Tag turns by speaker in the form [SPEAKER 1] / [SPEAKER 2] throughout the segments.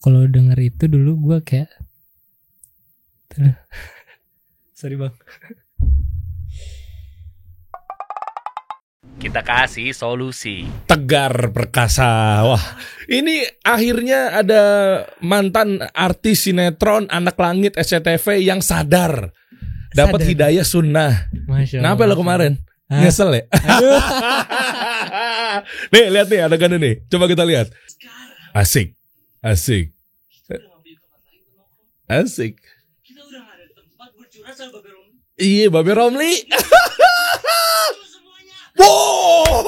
[SPEAKER 1] kalau denger itu dulu gue kayak sorry bang.
[SPEAKER 2] Kita kasih solusi.
[SPEAKER 3] Tegar Perkasa. Wah, ini akhirnya ada mantan artis sinetron Anak Langit SCTV yang sadar dapat hidayah sunnah.
[SPEAKER 1] Masya
[SPEAKER 3] Kenapa
[SPEAKER 1] Allah.
[SPEAKER 3] lo kemarin?
[SPEAKER 1] Hah?
[SPEAKER 3] Nyesel ya? Nih lihat nih adegannya nih. Coba kita lihat. Asik. Asik. Asik.
[SPEAKER 4] Kita udah gak ada tempat bercurhat sama Babe Romli.
[SPEAKER 3] Iya, Babe Romli.
[SPEAKER 4] Semuanya.
[SPEAKER 3] Wow,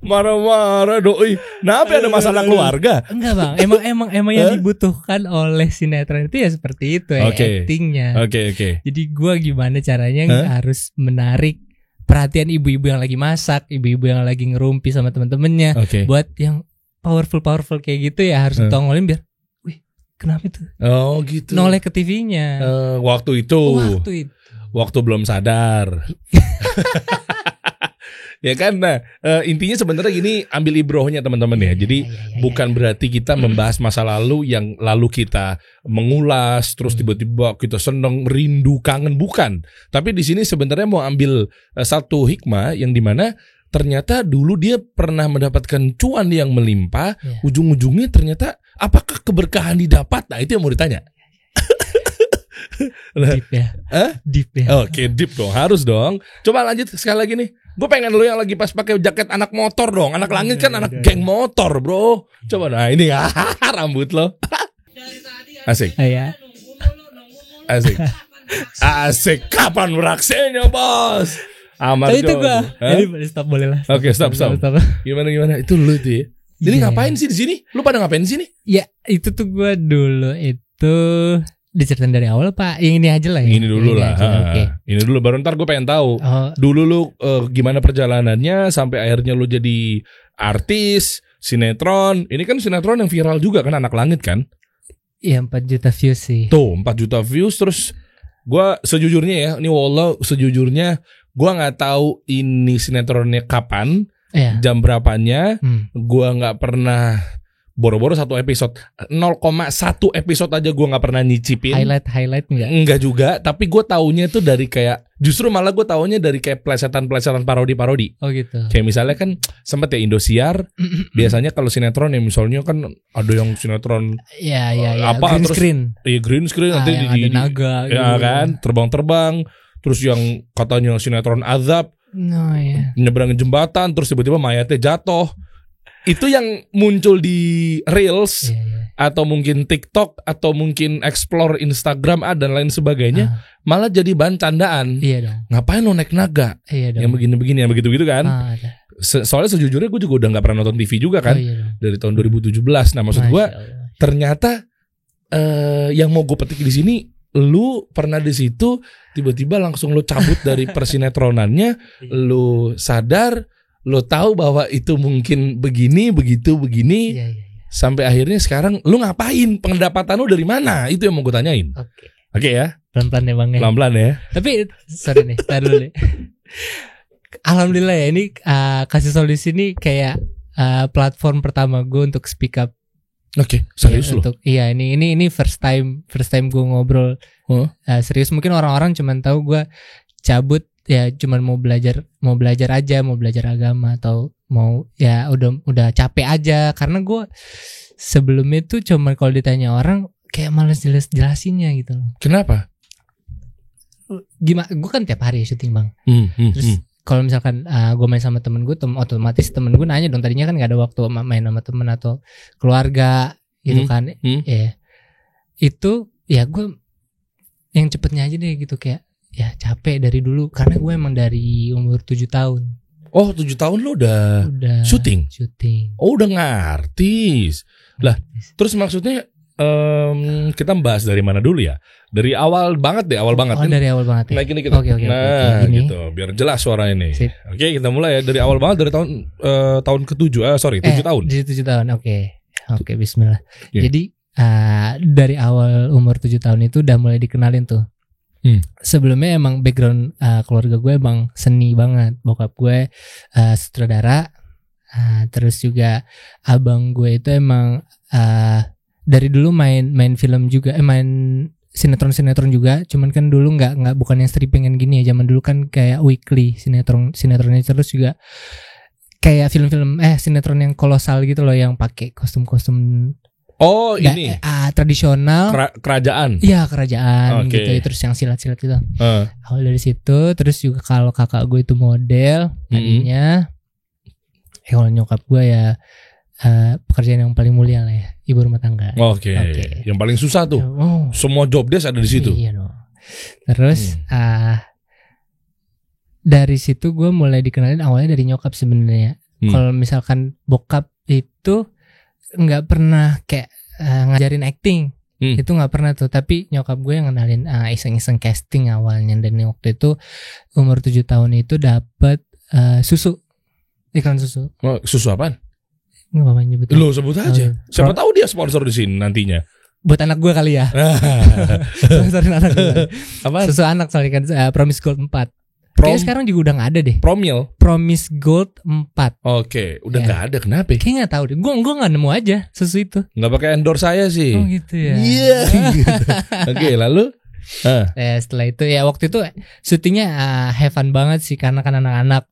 [SPEAKER 3] marah-marah doi. Kenapa ada masalah keluarga?
[SPEAKER 1] Enggak bang, emang yang dibutuhkan oleh sinetron itu ya seperti itu ya,
[SPEAKER 3] Oke.
[SPEAKER 1] actingnya.
[SPEAKER 3] Oke.
[SPEAKER 1] Jadi gue gimana caranya harus menarik perhatian ibu-ibu yang lagi masak, ibu-ibu yang lagi ngerumpi sama temen-temennya.
[SPEAKER 3] Oke.
[SPEAKER 1] Buat yang powerful kayak gitu ya harus ditongolin biar, wih kenapa itu?
[SPEAKER 3] Oh gitu.
[SPEAKER 1] Noleh ke TV-nya.
[SPEAKER 3] Waktu itu. Waktu belum sadar. Ya kan, nah intinya sebenarnya gini, ambil ibrohnya teman-teman ya. Jadi bukan berarti kita membahas masa lalu yang lalu kita mengulas, terus tiba-tiba kita seneng, rindu, kangen, bukan. Tapi di sini sebenarnya mau ambil satu hikmah yang dimana ternyata dulu dia pernah mendapatkan cuan yang melimpah, ujung-ujungnya ternyata apakah keberkahan didapat? Nah itu yang mau ditanya.
[SPEAKER 1] Deep ya. Deep ya.
[SPEAKER 3] Oke, deep dong, harus dong. Coba lanjut sekali lagi nih. Gue pengen lu yang lagi pas pakai jaket anak motor dong. Anak Langit kan anak geng motor, bro. Coba nah ini rambut lo.
[SPEAKER 4] Dari tadi
[SPEAKER 3] Asik.
[SPEAKER 1] Ya.
[SPEAKER 4] nunggu mulu.
[SPEAKER 3] Asik. Asik. Kapan beraksinya, Bos? Amat
[SPEAKER 1] Tapi itu
[SPEAKER 3] dong.
[SPEAKER 1] gue.
[SPEAKER 3] Hah?
[SPEAKER 1] Jadi stop boleh lah.
[SPEAKER 3] Oke, stop. Gimana? Itu lu tuh ya. Jadi
[SPEAKER 1] Iya.
[SPEAKER 3] ngapain sih di sini? Lu pada ngapain di sini?
[SPEAKER 1] Ya itu tuh gue dulu itu diceritain dari awal Pak. Yang ini aja lah ya.
[SPEAKER 3] Ini dulu lah.
[SPEAKER 1] aja, Oke.
[SPEAKER 3] Ini dulu baru ntar gue pengen tahu.
[SPEAKER 1] Oh,
[SPEAKER 3] Dulu lu gimana perjalanannya sampai akhirnya lu jadi artis, sinetron. Ini kan sinetron yang viral juga kan, Anak Langit kan?
[SPEAKER 1] iya 4 juta views sih.
[SPEAKER 3] Tuh 4 juta views. Terus gue sejujurnya ya, ini wallah sejujurnya gue nggak tahu ini sinetronnya kapan,
[SPEAKER 1] Iya.
[SPEAKER 3] jam berapanya.
[SPEAKER 1] Hmm.
[SPEAKER 3] Gue nggak pernah boro-boro satu episode 0,1 episode aja gue nggak pernah nyicipin.
[SPEAKER 1] Highlight enggak?
[SPEAKER 3] Enggak juga, tapi gue taunya tuh dari kayak, justru malah gue taunya dari kayak plesetan-plesetan parodi-parodi.
[SPEAKER 1] Oh gitu.
[SPEAKER 3] Kayak misalnya kan sempet ya Indosiar, biasanya kalau sinetron ya misalnya kan ada yang sinetron
[SPEAKER 1] Iya.
[SPEAKER 3] apa,
[SPEAKER 1] Green
[SPEAKER 3] terus
[SPEAKER 1] screen.
[SPEAKER 3] iya green screen nanti
[SPEAKER 1] yang ada naga
[SPEAKER 3] ya
[SPEAKER 1] gitu.
[SPEAKER 3] kan terbang-terbang, terus yang katanya sinetron azab
[SPEAKER 1] No ya.
[SPEAKER 3] nyebrangin jembatan terus tiba-tiba mayatnya jatuh. Itu yang muncul di Reels
[SPEAKER 1] Iya.
[SPEAKER 3] atau mungkin TikTok atau mungkin explore Instagram dan lain sebagainya,
[SPEAKER 1] Ah.
[SPEAKER 3] malah jadi bahan candaan.
[SPEAKER 1] Iya dong.
[SPEAKER 3] Ngapain lo naik naga?
[SPEAKER 1] Iya dong.
[SPEAKER 3] Yang begini-begini, yang begitu-begitu kan?
[SPEAKER 1] Ada.
[SPEAKER 3] Soalnya sejujurnya gue juga udah nggak pernah nonton TV juga kan,
[SPEAKER 1] Oh, iya dong.
[SPEAKER 3] dari tahun 2017. Nah maksud gue
[SPEAKER 1] Masya Allah.
[SPEAKER 3] ternyata yang mau gue petik di sini, lu pernah di situ tiba-tiba langsung lu cabut dari persinetronannya, lu sadar, lu tahu bahwa itu mungkin begini, begitu, begini,
[SPEAKER 1] Iya.
[SPEAKER 3] sampai akhirnya sekarang lu ngapain? Pendapatan lu dari mana? Itu yang mau gue tanyain.
[SPEAKER 1] Oke.
[SPEAKER 3] Oke ya,
[SPEAKER 1] Pelan-pelan ya Bang ya.
[SPEAKER 3] pelan-pelan ya.
[SPEAKER 1] Tapi sorry nih, tar dulu nih. Alhamdulillah ya ini kasih solusi ini kayak platform pertama gue untuk speak up.
[SPEAKER 3] Oke, serius
[SPEAKER 1] Ya,
[SPEAKER 3] lu?
[SPEAKER 1] ini first time gue ngobrol serius. Mungkin orang-orang cuman tahu gue cabut ya cuman mau belajar aja, mau belajar agama atau mau ya udah capek aja, karena gue sebelumnya tuh cuman kalau ditanya orang kayak malas jelasinnya gitu loh.
[SPEAKER 3] Kenapa?
[SPEAKER 1] Gimana? Gue kan tiap hari syuting Bang. Terus
[SPEAKER 3] Terus
[SPEAKER 1] kalau misalkan gue main sama temen gue, otomatis temen gue nanya dong, tadinya kan nggak ada waktu main sama temen atau keluarga gitu kan. Ya itu ya gue yang cepetnya aja deh gitu, kayak ya capek dari dulu karena gue emang dari umur 7 tahun.
[SPEAKER 3] Oh 7 tahun lu udah syuting? Oh udah ngartis. Lah terus maksudnya kita bahas dari mana dulu ya? Dari awal banget deh, awal banget.
[SPEAKER 1] Oh dari awal banget ya?
[SPEAKER 3] Nah gini kita.
[SPEAKER 1] Oke,
[SPEAKER 3] Nah
[SPEAKER 1] gini.
[SPEAKER 3] gitu, biar jelas suara ini.
[SPEAKER 1] Sip.
[SPEAKER 3] Oke kita mulai ya dari awal banget, dari tahun ke-7 7 tahun.
[SPEAKER 1] Di 7 tahun, oke bismillah.
[SPEAKER 3] Oke.
[SPEAKER 1] Jadi dari awal umur 7 tahun itu udah mulai dikenalin tuh. Sebelumnya emang background keluarga gue emang seni banget. Bokap gue sutradara, terus juga abang gue itu emang dari dulu main film juga, main sinetron juga, cuman kan dulu nggak bukan yang stripping kan gini ya, zaman dulu kan kayak weekly sinetronnya, terus juga kayak film-film sinetron yang kolosal gitu loh, yang pakai kostum-kostum
[SPEAKER 3] ini
[SPEAKER 1] tradisional
[SPEAKER 3] kerajaan.
[SPEAKER 1] Iya, kerajaan
[SPEAKER 3] Oke.
[SPEAKER 1] gitu, terus yang silat-silat gitu. Awal dari situ, terus juga kalau kakak gue itu model tadinya. Kalau nyokap gue ya pekerjaan yang paling mulia lah ya, ibu rumah tangga.
[SPEAKER 3] Oke. Yang paling susah tuh. Semua job desk ada di situ.
[SPEAKER 1] Iya dong. Terus dari situ gue mulai dikenalin awalnya dari nyokap sebenarnya. Kalau misalkan bokap itu nggak pernah kayak ngajarin acting, itu nggak pernah tuh. Tapi nyokap gue yang kenalin iseng-iseng casting awalnya. Dan waktu itu umur 7 tahun itu dapat susu, iklan susu.
[SPEAKER 3] Susu apaan?
[SPEAKER 1] Nggak apa-apa nyebut.
[SPEAKER 3] Lo sebut aja. Siapa tahu dia sponsor di sini nantinya.
[SPEAKER 1] Buat anak gue kali ya. Sponsorin anak gue.
[SPEAKER 3] Apa?
[SPEAKER 1] Susu anak soalnya kan Promise Gold 4. Kayaknya sekarang juga udah gak ada deh.
[SPEAKER 3] Promil.
[SPEAKER 1] Promise Gold 4.
[SPEAKER 3] Oke, udah gak ada. Kenapa?
[SPEAKER 1] Kayaknya gak tahu deh. Gue gak nemu aja susu itu.
[SPEAKER 3] Gak pakai endorse saya sih.
[SPEAKER 1] Oh gitu ya.
[SPEAKER 3] Iya. Oke, lalu
[SPEAKER 1] setelah itu ya waktu itu syutingnya have fun banget sih, karena kan anak-anak.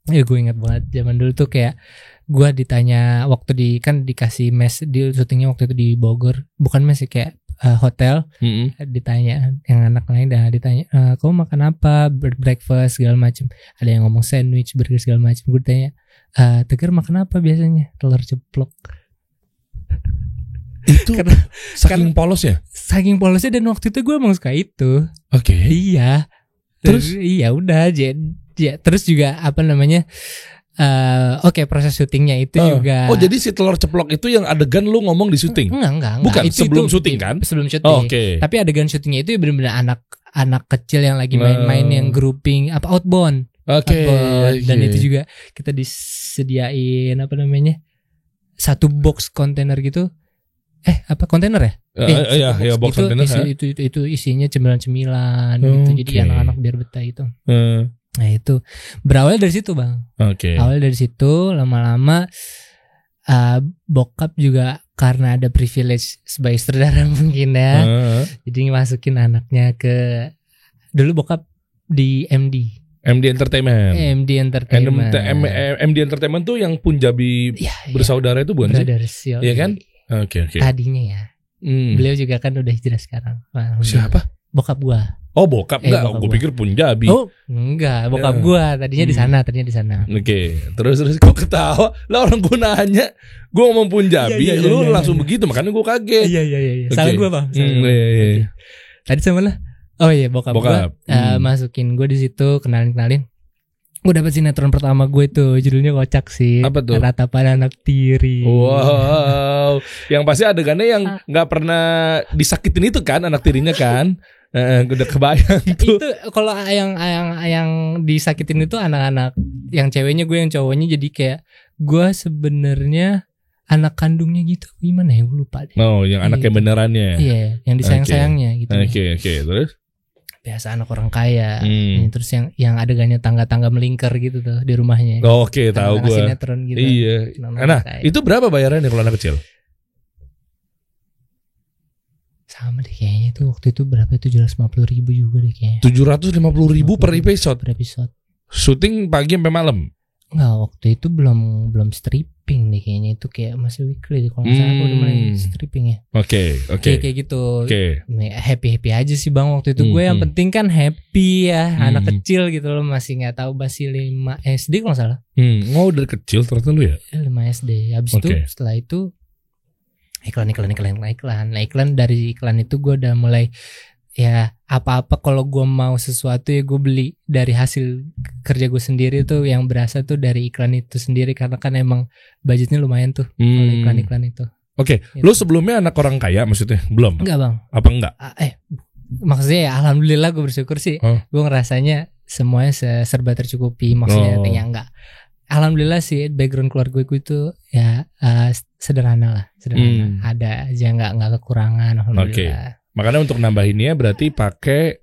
[SPEAKER 1] Ya gue ingat banget zaman dulu tuh kayak gue ditanya waktu dikasih mes di syutingnya waktu itu di Bogor, bukan mes sih, kayak hotel. Ditanya yang anak lain ditanya kamu makan apa, breakfast segala macam, ada yang ngomong sandwich, burger segala macam. Gue tanya Tegar makan apa biasanya, telur ceplok.
[SPEAKER 3] Itu saking polosnya.
[SPEAKER 1] Saking polosnya, dan waktu itu gue emang suka itu.
[SPEAKER 3] Oke.
[SPEAKER 1] Iya. Terus iya udah terus juga apa namanya, proses syutingnya itu juga.
[SPEAKER 3] Oh, jadi si telur ceplok itu yang adegan lu ngomong di syuting?
[SPEAKER 1] Enggak.
[SPEAKER 3] Bukan,
[SPEAKER 1] itu
[SPEAKER 3] sebelum syuting kan?
[SPEAKER 1] Sebelum syuting.
[SPEAKER 3] Oke.
[SPEAKER 1] Tapi adegan syutingnya itu benar-benar anak kecil yang lagi main-main, yang grouping outbound.
[SPEAKER 3] Oke.
[SPEAKER 1] Dan itu juga kita disediain apa namanya, satu box kontainer gitu. Kontainer ya?
[SPEAKER 3] Iya, box kontainer.
[SPEAKER 1] Itu isinya cemilan-cemilan gitu. Jadi anak-anak biar betah itu. Nah itu berawal dari situ bang.
[SPEAKER 3] Oke.
[SPEAKER 1] Awal dari situ, lama-lama bokap juga karena ada privilege sebagai saudara mungkin ya. Jadi masukin anaknya ke, dulu bokap di MD Entertainment.
[SPEAKER 3] MD Entertainment tuh yang Punjabi bersaudara itu bukan sih? Iya kan? Oke.
[SPEAKER 1] Tadinya ya. Beliau juga kan udah hijrah sekarang.
[SPEAKER 3] Siapa?
[SPEAKER 1] Bokap gua.
[SPEAKER 3] Oh, bokap enggak, gue pikir Punjabi.
[SPEAKER 1] Oh, enggak, bokap gua tadinya di sana.
[SPEAKER 3] Oke. Terus kok ketawa? Lah orang gua nanya, gua ngomong Punjabi, lu langsung begitu, makanya gua kaget.
[SPEAKER 1] Iya. Salah gua, Bang.
[SPEAKER 3] Iya.
[SPEAKER 1] Tadi sama lah. Oh iya, bokap. Gua masukin gua di situ, kenalin. Gue dapet sinetron pertama gue tuh, judulnya kocak sih.
[SPEAKER 3] Apa tuh?
[SPEAKER 1] Ratapan Anak Tiri.
[SPEAKER 3] Wow. Yang pasti adegannya yang nggak pernah disakitin itu kan, anak tirinya kan. Udah kebayang tuh.
[SPEAKER 1] Itu kalau yang disakitin itu anak-anak, yang ceweknya gue, yang cowoknya jadi kayak gue sebenarnya anak kandungnya gitu. Gimana ya, gue lupa deh.
[SPEAKER 3] Oh, yang anaknya benerannya.
[SPEAKER 1] Iya, yang disayang-sayangnya gitu.
[SPEAKER 3] Oke, terus?
[SPEAKER 1] Biasa anak orang kaya. Terus yang adegannya tangga-tangga melingkar gitu tuh di rumahnya.
[SPEAKER 3] Oke, tahu gue.
[SPEAKER 1] Sinetron gitu.
[SPEAKER 3] Iya. Nah, itu berapa bayarannya kalau anak kecil?
[SPEAKER 1] Sama deh kayaknya itu waktu itu berapa, 750.000 juga deh kayaknya.
[SPEAKER 3] 750.000 per episode. Syuting pagi sampai malam.
[SPEAKER 1] Enggak, waktu itu belum stripping deh kayaknya, itu kayak masih weekly deh kalau nggak salah. Aku udah mulai stripping ya. Oke. Kayak gitu. Happy aja sih bang waktu itu. Gue yang penting kan happy ya. Anak kecil gitu loh, masih nggak tahu, masih 5 SD kalau nggak salah.
[SPEAKER 3] Dari kecil ternyata lu ya?
[SPEAKER 1] 5 SD. Habis itu setelah itu iklan. Nah, iklan, dari iklan itu gue udah mulai ya, apa-apa kalau gue mau sesuatu ya gue beli dari hasil kerja gue sendiri tuh, yang berasa tuh dari iklan itu sendiri, karena kan emang budgetnya lumayan tuh kalau iklan-iklan itu.
[SPEAKER 3] Oke.
[SPEAKER 1] Gitu.
[SPEAKER 3] Lu sebelumnya anak orang kaya maksudnya? Belum?
[SPEAKER 1] Enggak bang.
[SPEAKER 3] Apa enggak?
[SPEAKER 1] Maksudnya ya alhamdulillah gue bersyukur sih. Gue ngerasanya semuanya serba tercukupi. Maksudnya ya enggak. Alhamdulillah sih background keluarga gue itu ya sederhana lah. Ada aja, nggak kekurangan. Alhamdulillah.
[SPEAKER 3] Makanya untuk nambahinnya berarti pakai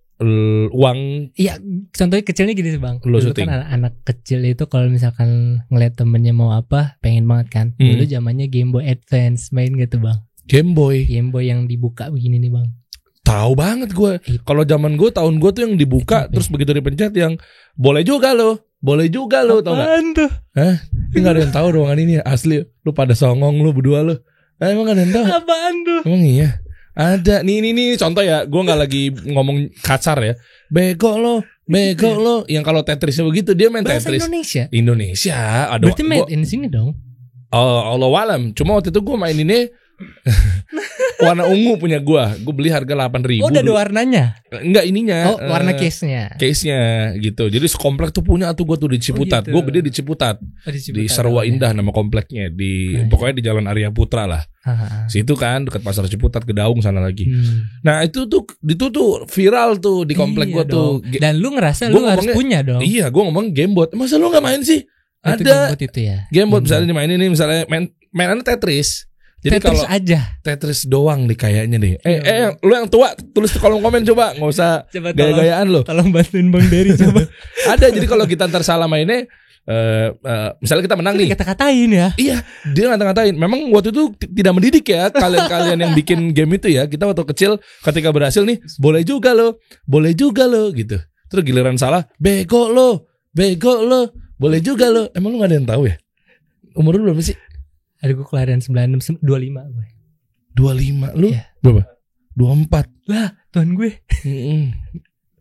[SPEAKER 3] uang.
[SPEAKER 1] Iya, contohnya kecilnya gini sih bang.
[SPEAKER 3] Lu
[SPEAKER 1] dulu
[SPEAKER 3] syuting.
[SPEAKER 1] kan anak kecil itu kalau misalkan ngeliat temennya mau apa, pengen banget kan. Dulu zamannya Game Boy Advance, main gitu bang.
[SPEAKER 3] Game Boy.
[SPEAKER 1] Game Boy yang dibuka begini nih bang.
[SPEAKER 3] Tahu banget gue. Kalau zaman gue, tahun gue tuh yang dibuka, terus begitu dipencet yang boleh juga lo, tau nggak?
[SPEAKER 1] Apaan tuh?
[SPEAKER 3] Hah? Ini nggak ada yang tahu ruangan ini asli. Lu pada songong lu berdua lu. Emang nggak ada yang tahu?
[SPEAKER 1] Apaan tuh?
[SPEAKER 3] Emang iya. Ada nih contoh ya. Gue nggak lagi ngomong kasar ya. Bego lo. Yang kalau Tetrisnya begitu dia main
[SPEAKER 1] Bahasa
[SPEAKER 3] Tetris.
[SPEAKER 1] Indonesia.
[SPEAKER 3] Ada.
[SPEAKER 1] Berarti made in sini dong.
[SPEAKER 3] Allah alam. Cuma waktu itu gue main ini warna ungu punya gue beli harga 8.000.
[SPEAKER 1] Oh udah ada warnanya?
[SPEAKER 3] Enggak ininya.
[SPEAKER 1] Oh warna case-nya.
[SPEAKER 3] Case-nya gitu. Jadi sekomplek tuh punya tuh gue tuh di Ciputat.
[SPEAKER 1] gitu.
[SPEAKER 3] Gue gede di Ciputat. Di Sarwa Indah nama kompleknya. Pokoknya di Jalan Arya Putra lah. Situ kan dekat pasar Ciputat, Kedaung sana lagi. Nah itu tuh viral tuh di komplek gue tuh.
[SPEAKER 1] Dan lu ngerasa lu harus punya dong.
[SPEAKER 3] Iya, gue ngomong Gamebot. Masa lu nggak main sih?
[SPEAKER 1] Itu
[SPEAKER 3] Ada
[SPEAKER 1] Gamebot itu ya.
[SPEAKER 3] Gamebot misalnya dimainin ini, misalnya mainannya Tetris. Jadi
[SPEAKER 1] Tetris
[SPEAKER 3] kalau
[SPEAKER 1] aja.
[SPEAKER 3] Tetris doang nih kayaknya deh. Lu yang tua tulis di kolom komen coba, nggak usah gaya-gayaan lo.
[SPEAKER 1] Tolong bantuin Bang Dery coba.
[SPEAKER 3] Ada, jadi kalau kita ntar salah mainnya, misalnya kita menang nih.
[SPEAKER 1] Kata-katain ya.
[SPEAKER 3] Iya, dia ngata-ngatain. Memang waktu itu tidak mendidik ya kalian yang bikin game itu ya. Kita waktu kecil ketika berhasil nih, boleh juga lo gitu. Terus giliran salah, bego lo, boleh juga lo. Emang lu gak ada yang tahu ya? Umur lu berapa sih?
[SPEAKER 1] Ada gue kelahiran 96, 25 gue.
[SPEAKER 3] 25, lu
[SPEAKER 1] ya.
[SPEAKER 3] Berapa? 24.
[SPEAKER 1] Lah, Tuhan gue.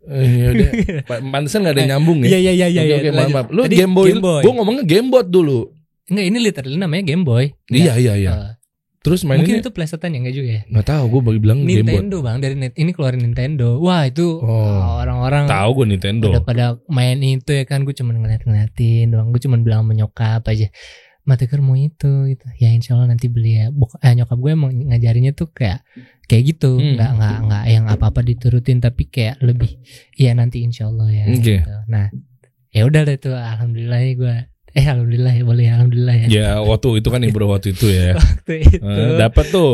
[SPEAKER 3] Ya udah. Pantesan gak ada yang nyambung ya.
[SPEAKER 1] Iya.
[SPEAKER 3] Oke, maaf. Lu Game Boy. Gue ngomongnya Gamebot dulu.
[SPEAKER 1] Enggak, ini literally namanya Game Boy.
[SPEAKER 3] Iya. Terus mainnya
[SPEAKER 1] mungkin itu plesetan ya, enggak juga ya?
[SPEAKER 3] Nggak tahu, gue bilang
[SPEAKER 1] Nintendo
[SPEAKER 3] Gamebot.
[SPEAKER 1] bang, dari ini keluarin Nintendo. Wah itu orang-orang
[SPEAKER 3] tahu gue Nintendo.
[SPEAKER 1] Pada main itu ya kan, gue cuma ngeliatin doang. Gue cuma bilang sama nyokap aja, Mateker mau itu gitu. Ya insya Allah nanti beli ya. Nyokap gue emang ngajarinnya tuh kayak gitu, nggak yang apa-apa diturutin, tapi kayak lebih ya nanti insya Allah ya. Gitu. Nah ya udah deh tuh, alhamdulillah ya gue. Alhamdulillah ya, boleh alhamdulillah ya. Ya
[SPEAKER 3] waktu itu kan bro, waktu itu ya.
[SPEAKER 1] Waktu itu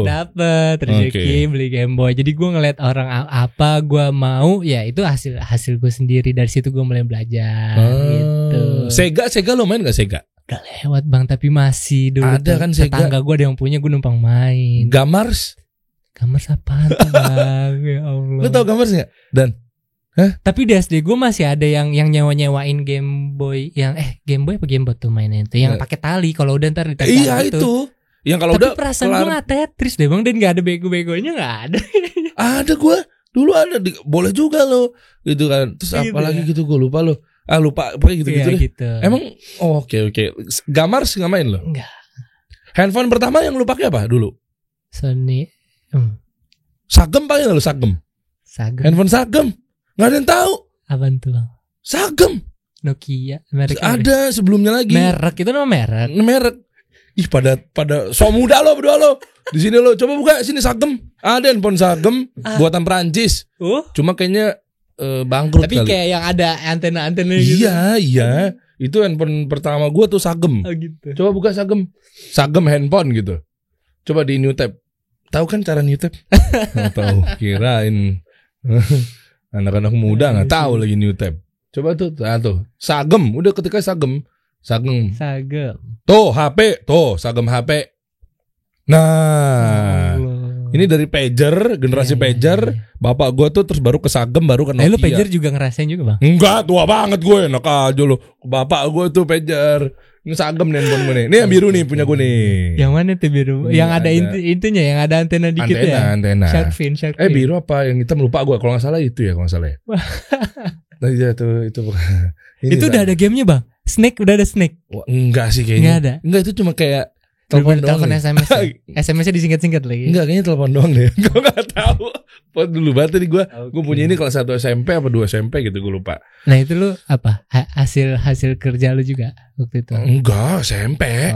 [SPEAKER 1] dapat rezeki beli Game Boy. Jadi gue ngeliat orang apa gue mau, ya itu hasil gue sendiri. Dari situ gue mulai belajar gitu.
[SPEAKER 3] Sega lo main gak Sega?
[SPEAKER 1] Udah lewat bang, tapi masih dulu
[SPEAKER 3] ada kan Sega.
[SPEAKER 1] Tetangga gue ada yang punya, gue numpang main.
[SPEAKER 3] Gamers
[SPEAKER 1] apaan tuh bang? Ya Allah.
[SPEAKER 3] Lu tau Gamers gak? Dan
[SPEAKER 1] tapi di SD gue masih ada yang nyewain Game Boy, yang Game Boy apa Gamebot tuh mainnya itu, yang pakai tali, kalau udah ntar ditempel.
[SPEAKER 3] Iya itu. Yang kalau udah.
[SPEAKER 1] Tapi perasaan gue nggak Tetris deh bang, dan nggak ada bego-begonya, nggak ada.
[SPEAKER 3] Ada gue dulu ada, boleh juga lo gitu kan. Terus
[SPEAKER 1] gitu
[SPEAKER 3] apalagi
[SPEAKER 1] ya?
[SPEAKER 3] Gitu gue lupa lo. Lupa pokoknya gitu-gitu deh.
[SPEAKER 1] Gitu.
[SPEAKER 3] Emang oke. Gamers nggak main lo?
[SPEAKER 1] Enggak.
[SPEAKER 3] Handphone pertama yang lu pakai apa dulu?
[SPEAKER 1] Sony.
[SPEAKER 3] Sagem pakai nggak lo? Sagem. Handphone Sagem. Nggak ada yang tahu.
[SPEAKER 1] Apaan tuh bang?
[SPEAKER 3] Sagem.
[SPEAKER 1] Nokia. Merek
[SPEAKER 3] ada sebelumnya lagi.
[SPEAKER 1] Merek itu nama merek.
[SPEAKER 3] Ih pada so muda lo berdua lo. Di sini lo coba buka sini Sagem. Ada handphone Sagem buatan Perancis. Cuma kayaknya bangkrut
[SPEAKER 1] tapi
[SPEAKER 3] kali.
[SPEAKER 1] Kayak yang ada antena gitu.
[SPEAKER 3] Iya. Itu handphone pertama gue tuh Sagem.
[SPEAKER 1] Gitu.
[SPEAKER 3] Coba buka Sagem handphone gitu. Coba di New Tab. Tahu kan cara New Tab? Nggak tahu. Kirain anak-anak muda nggak tahu lagi New Tab. Coba tuh, Sagem. Udah ketika Sagem. Tuh HP, Sagem HP. Nah, ini dari pager, generasi pager. Bapak gue tuh terus baru ke Sagem, baru ke Nokia.
[SPEAKER 1] Lu pager juga ngerasain juga bang?
[SPEAKER 3] Enggak, tua banget gue, enak aja lo. Bapak gue tuh pager. Ini Sagem nih handphone gue nih. Ini yang biru nih punya gue nih.
[SPEAKER 1] Yang mana tuh biru? Yang ada intinya, yang ada antena dikit ya.
[SPEAKER 3] Antena.
[SPEAKER 1] Shark fin.
[SPEAKER 3] Biru apa? Yang hitam lupa gue. Kalau nggak salah itu ya, kalau nggak salah ya. Nah, iya tuh itu.
[SPEAKER 1] Itu udah ada gamenya bang? Snake udah ada Snake?
[SPEAKER 3] Wah, enggak sih kayaknya.
[SPEAKER 1] Enggak ada.
[SPEAKER 3] Enggak, itu cuma kayak telepon
[SPEAKER 1] SMS. SMS-nya disingkat-singkat lagi.
[SPEAKER 3] Enggak, kayaknya telepon doang deh. Gue enggak tahu. Pas dulu banget tadi gue punya ini kelas 1 SMP apa 2 SMP gitu, gue lupa.
[SPEAKER 1] Nah, itu lu apa? Hasil kerja lu juga waktu itu?
[SPEAKER 3] Enggak, SMP.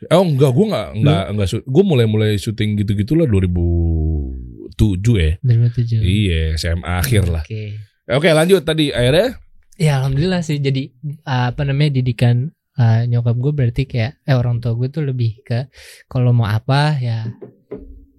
[SPEAKER 3] Enggak, gue enggak gue mulai syuting gitu-gitulah 2007 ya.
[SPEAKER 1] 2007.
[SPEAKER 3] Iya, SMA akhir lah. Oke, lanjut tadi akhirnya.
[SPEAKER 1] Ya alhamdulillah sih, jadi didikan nyokap gue berarti kayak orang tua gue tuh lebih ke kalau mau apa ya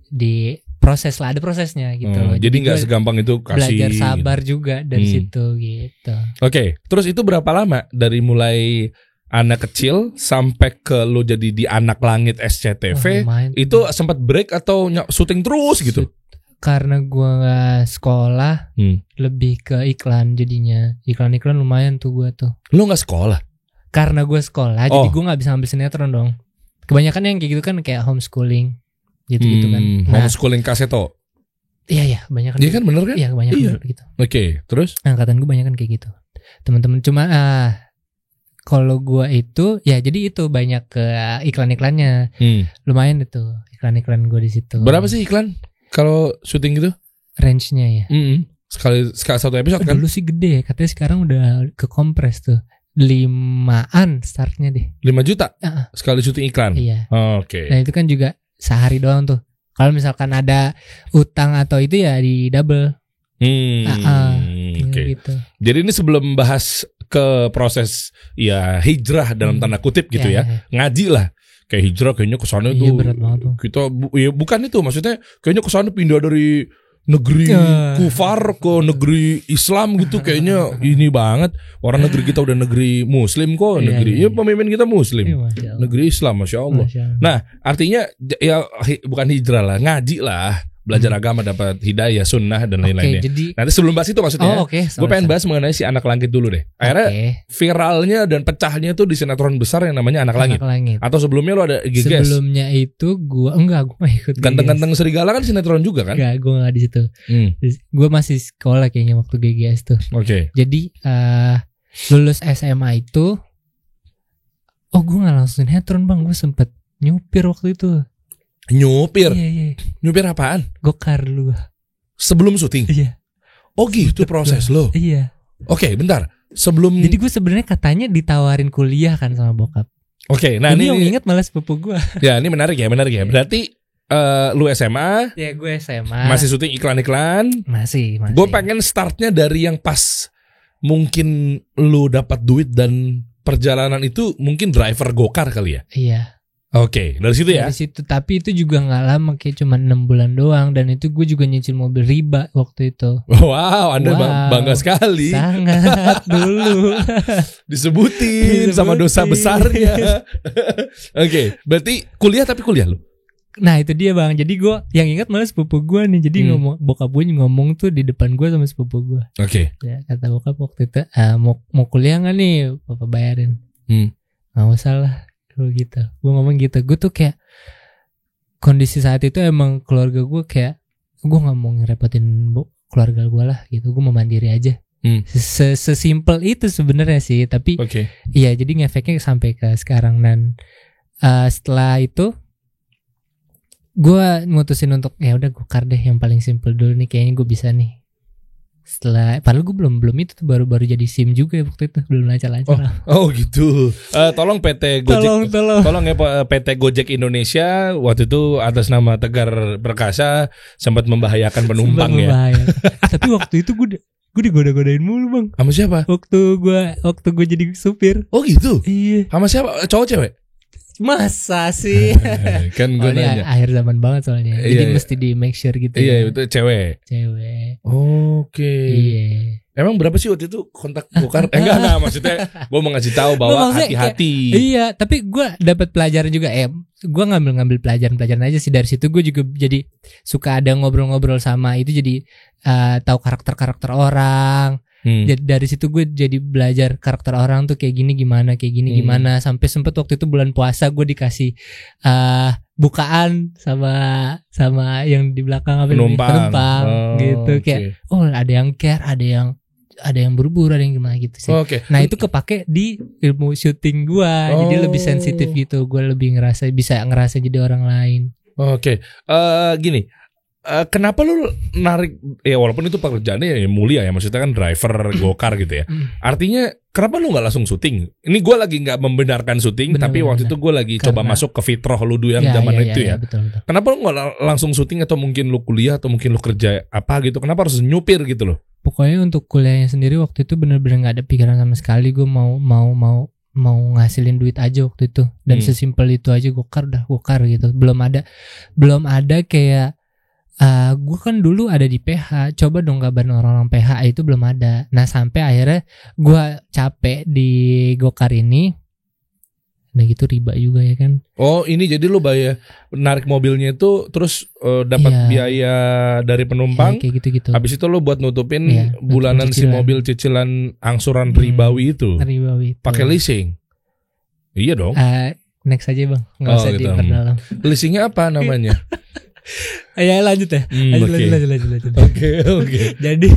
[SPEAKER 1] di proses lah, ada prosesnya gitu.
[SPEAKER 3] Jadi nggak segampang itu kasih.
[SPEAKER 1] Belajar sabar gitu juga dari situ gitu.
[SPEAKER 3] Oke, terus itu berapa lama dari mulai anak kecil sampai ke lo jadi di Anak Langit SCTV,
[SPEAKER 1] lumayan.
[SPEAKER 3] itu sempat break atau syuting terus gitu?
[SPEAKER 1] Karena gue gak sekolah, lebih ke iklan jadinya. Iklan-iklan lumayan tuh gue tuh.
[SPEAKER 3] Lo gak sekolah?
[SPEAKER 1] Karena gue sekolah, jadi gue gak bisa ambil sinetron dong. Kebanyakan yang kayak gitu kan kayak homeschooling gitu-gitu kan.
[SPEAKER 3] Homeschooling kaseto.
[SPEAKER 1] Iya, kebanyakan.
[SPEAKER 3] Iya kan, bener kan?
[SPEAKER 1] Iya, kebanyakan gitu.
[SPEAKER 3] Oke, terus?
[SPEAKER 1] Angkatan gue banyak kan kayak gitu. Teman-teman cuma kalau gue itu ya jadi itu banyak ke iklan-iklannya. Lumayan itu iklan-iklan gue di situ.
[SPEAKER 3] Berapa sih iklan kalau syuting gitu?
[SPEAKER 1] Range-nya ya.
[SPEAKER 3] Sekali satu episode kan?
[SPEAKER 1] Dulu sih gede ya, katanya sekarang udah ke kompres tuh. 5-an startnya deh.
[SPEAKER 3] 5 juta sekali syuting iklan.
[SPEAKER 1] Iya.
[SPEAKER 3] Oke.
[SPEAKER 1] Nah itu kan juga sehari doang tuh. Kalau misalkan ada utang atau itu ya di double.
[SPEAKER 3] Oke.
[SPEAKER 1] Gitu.
[SPEAKER 3] Jadi ini sebelum bahas ke proses ya hijrah dalam tanda kutip gitu ya. Ngaji lah. Kayak hijrah kayaknya kesana
[SPEAKER 1] iya,
[SPEAKER 3] tuh.
[SPEAKER 1] Berat banget tuh.
[SPEAKER 3] Kita ya bukan itu, maksudnya kayaknya kesana pindah dari negeri kufar ke negeri Islam gitu, kayaknya ini banget. Orang negeri kita udah negeri Muslim kok, negeri pemimpin kita Muslim, negeri Islam, masya Allah. Nah artinya ya bukan hijrah lah, ngaji lah, belajar agama, dapat hidayah, sunnah dan lain-lainnya. Nanti sebelum bahas itu maksudnya, gue pengen bahas mengenai si Anak Langit dulu deh. Akhirnya viralnya dan pecahnya tuh di sinetron besar yang namanya Anak Langit. Atau sebelumnya lo ada GGS?
[SPEAKER 1] Sebelumnya itu gue gak ikut.
[SPEAKER 3] Ganteng-ganteng Serigala kan sinetron juga kan?
[SPEAKER 1] Enggak, gue gak di situ. Gue masih sekolah kayaknya waktu GGS tuh.
[SPEAKER 3] Oke.
[SPEAKER 1] Jadi lulus SMA itu, gue gak langsung sinetron bang, gue sempet nyupir waktu itu.
[SPEAKER 3] Nyupir?
[SPEAKER 1] Iya.
[SPEAKER 3] Nyupir apaan?
[SPEAKER 1] Gokar lu.
[SPEAKER 3] Sebelum syuting?
[SPEAKER 1] Iya.
[SPEAKER 3] Oh gitu proses lo?
[SPEAKER 1] Iya.
[SPEAKER 3] Oke, bentar. Sebelum.
[SPEAKER 1] Jadi gue sebenarnya katanya ditawarin kuliah kan sama bokap.
[SPEAKER 3] Oke, nah
[SPEAKER 1] ini yang inget malah sepupu gue.
[SPEAKER 3] Ya ini menarik ya. Berarti lu SMA?
[SPEAKER 1] Ya gue SMA.
[SPEAKER 3] Masih syuting iklan-iklan?
[SPEAKER 1] Masih.
[SPEAKER 3] Gue pengen startnya dari yang pas mungkin lu dapat duit dan perjalanan itu mungkin driver gokar kali ya?
[SPEAKER 1] Iya.
[SPEAKER 3] Oke, dari situ ya.
[SPEAKER 1] Dari situ, tapi itu juga nggak lama, kayak cuma 6 bulan doang, dan itu gue juga nyicil mobil riba waktu itu.
[SPEAKER 3] Wow, Anda bangga sekali.
[SPEAKER 1] Sangat dulu.
[SPEAKER 3] Disebutin sama dosa besarnya. Oke, berarti kuliah lu.
[SPEAKER 1] Nah itu dia bang, jadi gue yang ingat malah sepupu gue nih, jadi bokap gue ngomong tuh di depan gue sama sepupu gue.
[SPEAKER 3] Oke.
[SPEAKER 1] Ya, kata bokap waktu itu, mau kuliah nggak nih, papa bayarin. Nggak usah lah. Gitu, gue ngomong gitu. Gue tuh kayak kondisi saat itu emang keluarga gue kayak gue nggak mau ngerepotin keluarga gue lah gitu. Gue mau mandiri aja. Sesimpel itu sebenarnya sih. Tapi iya, jadi ngefeknya sampai ke sekarang. Dan setelah itu gue mutusin untuk ya udah gokar deh, yang paling simpel dulu nih, kayaknya gue bisa nih. Setelah, padahal gue belum itu tuh baru jadi SIM juga ya waktu itu, belum lancar-lancar.
[SPEAKER 3] Oh gitu. Tolong PT Gojek, tolong ya PT Gojek Indonesia waktu itu atas nama Tegar Perkasa sempat membahayakan penumpang ya.
[SPEAKER 1] Tapi waktu itu gue digoda-godain mulu bang.
[SPEAKER 3] Sama siapa?
[SPEAKER 1] Waktu gue jadi supir.
[SPEAKER 3] Oh gitu.
[SPEAKER 1] Iya.
[SPEAKER 3] Sama siapa? Cowok cewek?
[SPEAKER 1] Masa sih?
[SPEAKER 3] Kan gue nanya.
[SPEAKER 1] Akhir zaman banget soalnya. Jadi mesti di make sure gitu.
[SPEAKER 3] Iya, itu cewek. Oke.
[SPEAKER 1] Iya.
[SPEAKER 3] Emang berapa sih waktu itu kontak gokar? Enggak, maksudnya gue mau ngasih tahu bahwa hati-hati.
[SPEAKER 1] Iya, tapi gue dapat pelajaran juga. Gue ngambil pelajaran aja sih dari situ. Gue juga jadi suka ada ngobrol-ngobrol sama itu, jadi tahu karakter orang. Jadi dari situ gue jadi belajar karakter orang tuh kayak gini gimana, sampai sempet waktu itu bulan puasa gue dikasih bukaan sama yang di belakang penumpang gitu. Kayak ada yang care, ada yang buru-buru, ada yang gimana gitu sih. Nah itu kepake di ilmu syuting gue, jadi lebih sensitif gitu. Gue lebih bisa ngerasa jadi orang lain.
[SPEAKER 3] Gini. Kenapa lu narik, ya walaupun itu pekerjaannya ya mulia ya, maksudnya kan driver gokar gitu ya. Artinya kenapa lu gak langsung syuting? Ini gue lagi gak membenarkan syuting, tapi waktu itu gue lagi coba masuk ke fitrah lu yang zaman itu ya. Betul. Kenapa lu gak langsung syuting, atau mungkin lu kuliah, atau mungkin lu kerja apa gitu? Kenapa harus nyupir gitu loh?
[SPEAKER 1] Pokoknya untuk kuliahnya sendiri waktu itu bener-bener gak ada pikiran sama sekali. Gue mau ngasilin duit aja waktu itu. Dan sesimpel itu aja, gokar gitu. Belum ada kayak gue kan dulu ada di PH, coba dong kabarin orang-orang PH, itu belum ada. Nah sampai akhirnya gue capek di gokar ini, Nah gitu riba juga ya kan.
[SPEAKER 3] Oh ini jadi lu bayar narik mobilnya itu terus dapat
[SPEAKER 1] Iya.
[SPEAKER 3] biaya dari penumpang.
[SPEAKER 1] Kayak gitu-gitu.
[SPEAKER 3] Habis itu lu buat nutupin
[SPEAKER 1] Iya,
[SPEAKER 3] bulanan
[SPEAKER 1] nutupin
[SPEAKER 3] si
[SPEAKER 1] cicilan.
[SPEAKER 3] mobil cicilan angsuran ribawi itu.
[SPEAKER 1] Ribawi itu.
[SPEAKER 3] Pakai leasing. Iya dong.
[SPEAKER 1] Next aja bang, nggak
[SPEAKER 3] Oh,
[SPEAKER 1] usah
[SPEAKER 3] gitu.
[SPEAKER 1] diperdalam.
[SPEAKER 3] Leasingnya apa namanya?
[SPEAKER 1] Ya lanjut ya.
[SPEAKER 3] Oke.
[SPEAKER 1] Lanjut.
[SPEAKER 3] Oke.
[SPEAKER 1] Jadi